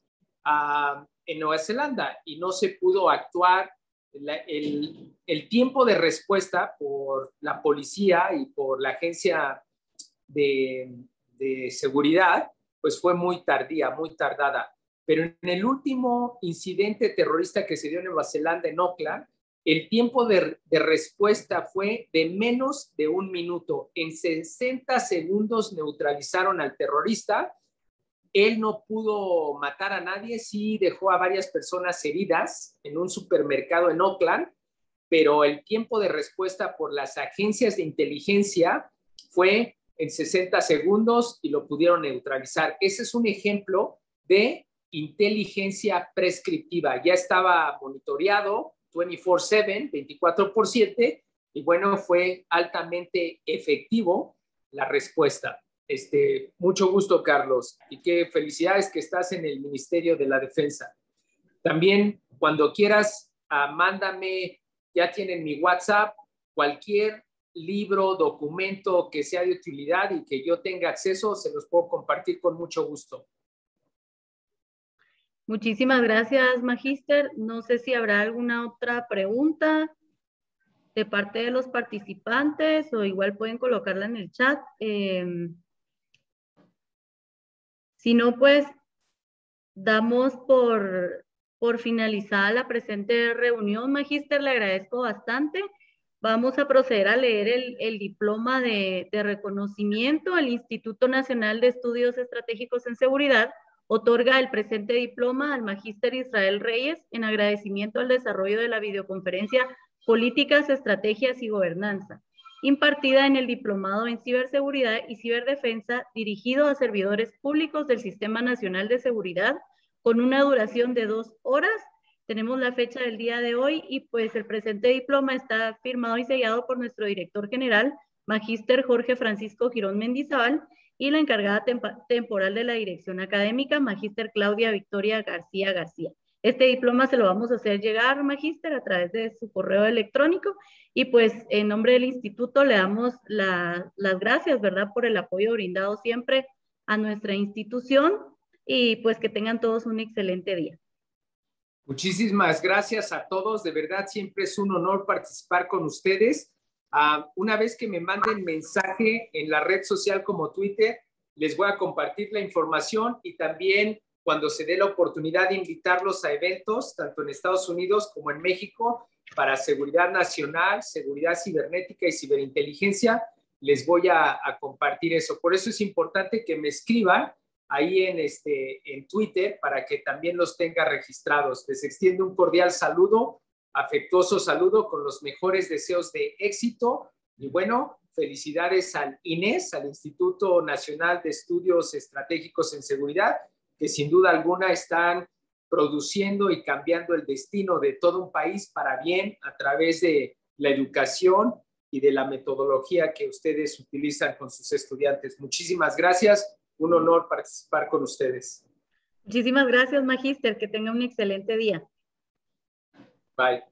en Nueva Zelanda y no se pudo actuar. El tiempo de respuesta por la policía y por la agencia de seguridad, pues fue muy tardía, muy tardada. Pero en el último incidente terrorista que se dio en Nueva Zelanda, en Auckland, el tiempo de respuesta fue de menos de 1 minuto. En 60 segundos neutralizaron al terrorista. Él no pudo matar a nadie, sí dejó a varias personas heridas en un supermercado en Auckland, pero el tiempo de respuesta por las agencias de inteligencia fue en 60 segundos y lo pudieron neutralizar. Ese es un ejemplo de inteligencia prescriptiva. Ya estaba monitoreado 24/7, 24/7, y bueno, fue altamente efectivo la respuesta. Mucho gusto, Carlos, y qué felicidades que estás en el Ministerio de la Defensa. También, cuando quieras, mándame, ya tienen mi WhatsApp, cualquier libro, documento que sea de utilidad y que yo tenga acceso, se los puedo compartir con mucho gusto. Muchísimas gracias, Magíster. No sé si habrá alguna otra pregunta de parte de los participantes o igual pueden colocarla en el chat. Si no, pues damos por finalizada la presente reunión, Magíster. Le agradezco bastante Vamos a proceder a leer el diploma de reconocimiento. El Instituto Nacional de Estudios Estratégicos en Seguridad otorga el presente diploma al Magíster Israel Reyes en agradecimiento al desarrollo de la videoconferencia Políticas, Estrategias y Gobernanza, impartida en el Diplomado en Ciberseguridad y Ciberdefensa, dirigido a servidores públicos del Sistema Nacional de Seguridad, con una duración de 2 horas. Tenemos la fecha del día de hoy y pues el presente diploma está firmado y sellado por nuestro director general, Magíster Jorge Francisco Girón Mendizábal, y la encargada temporal de la dirección académica, Magíster Claudia Victoria García García. Este diploma se lo vamos a hacer llegar, Magíster, a través de su correo electrónico, y pues en nombre del instituto le damos las gracias, ¿verdad?, por el apoyo brindado siempre a nuestra institución, y pues que tengan todos un excelente día. Muchísimas gracias a todos, de verdad siempre es un honor participar con ustedes. Una vez que me manden mensaje en la red social como Twitter, les voy a compartir la información y también cuando se dé la oportunidad de invitarlos a eventos, tanto en Estados Unidos como en México, para seguridad nacional, seguridad cibernética y ciberinteligencia, les voy a compartir eso. Por eso es importante que me escriban ahí en Twitter para que también los tenga registrados. Les extiendo un cordial saludo, afectuoso saludo con los mejores deseos de éxito y bueno, felicidades al INES, al Instituto Nacional de Estudios Estratégicos en Seguridad, que sin duda alguna están produciendo y cambiando el destino de todo un país para bien a través de la educación y de la metodología que ustedes utilizan con sus estudiantes. Muchísimas gracias. Un honor participar con ustedes. Muchísimas gracias, Magíster. Que tenga un excelente día. Bye.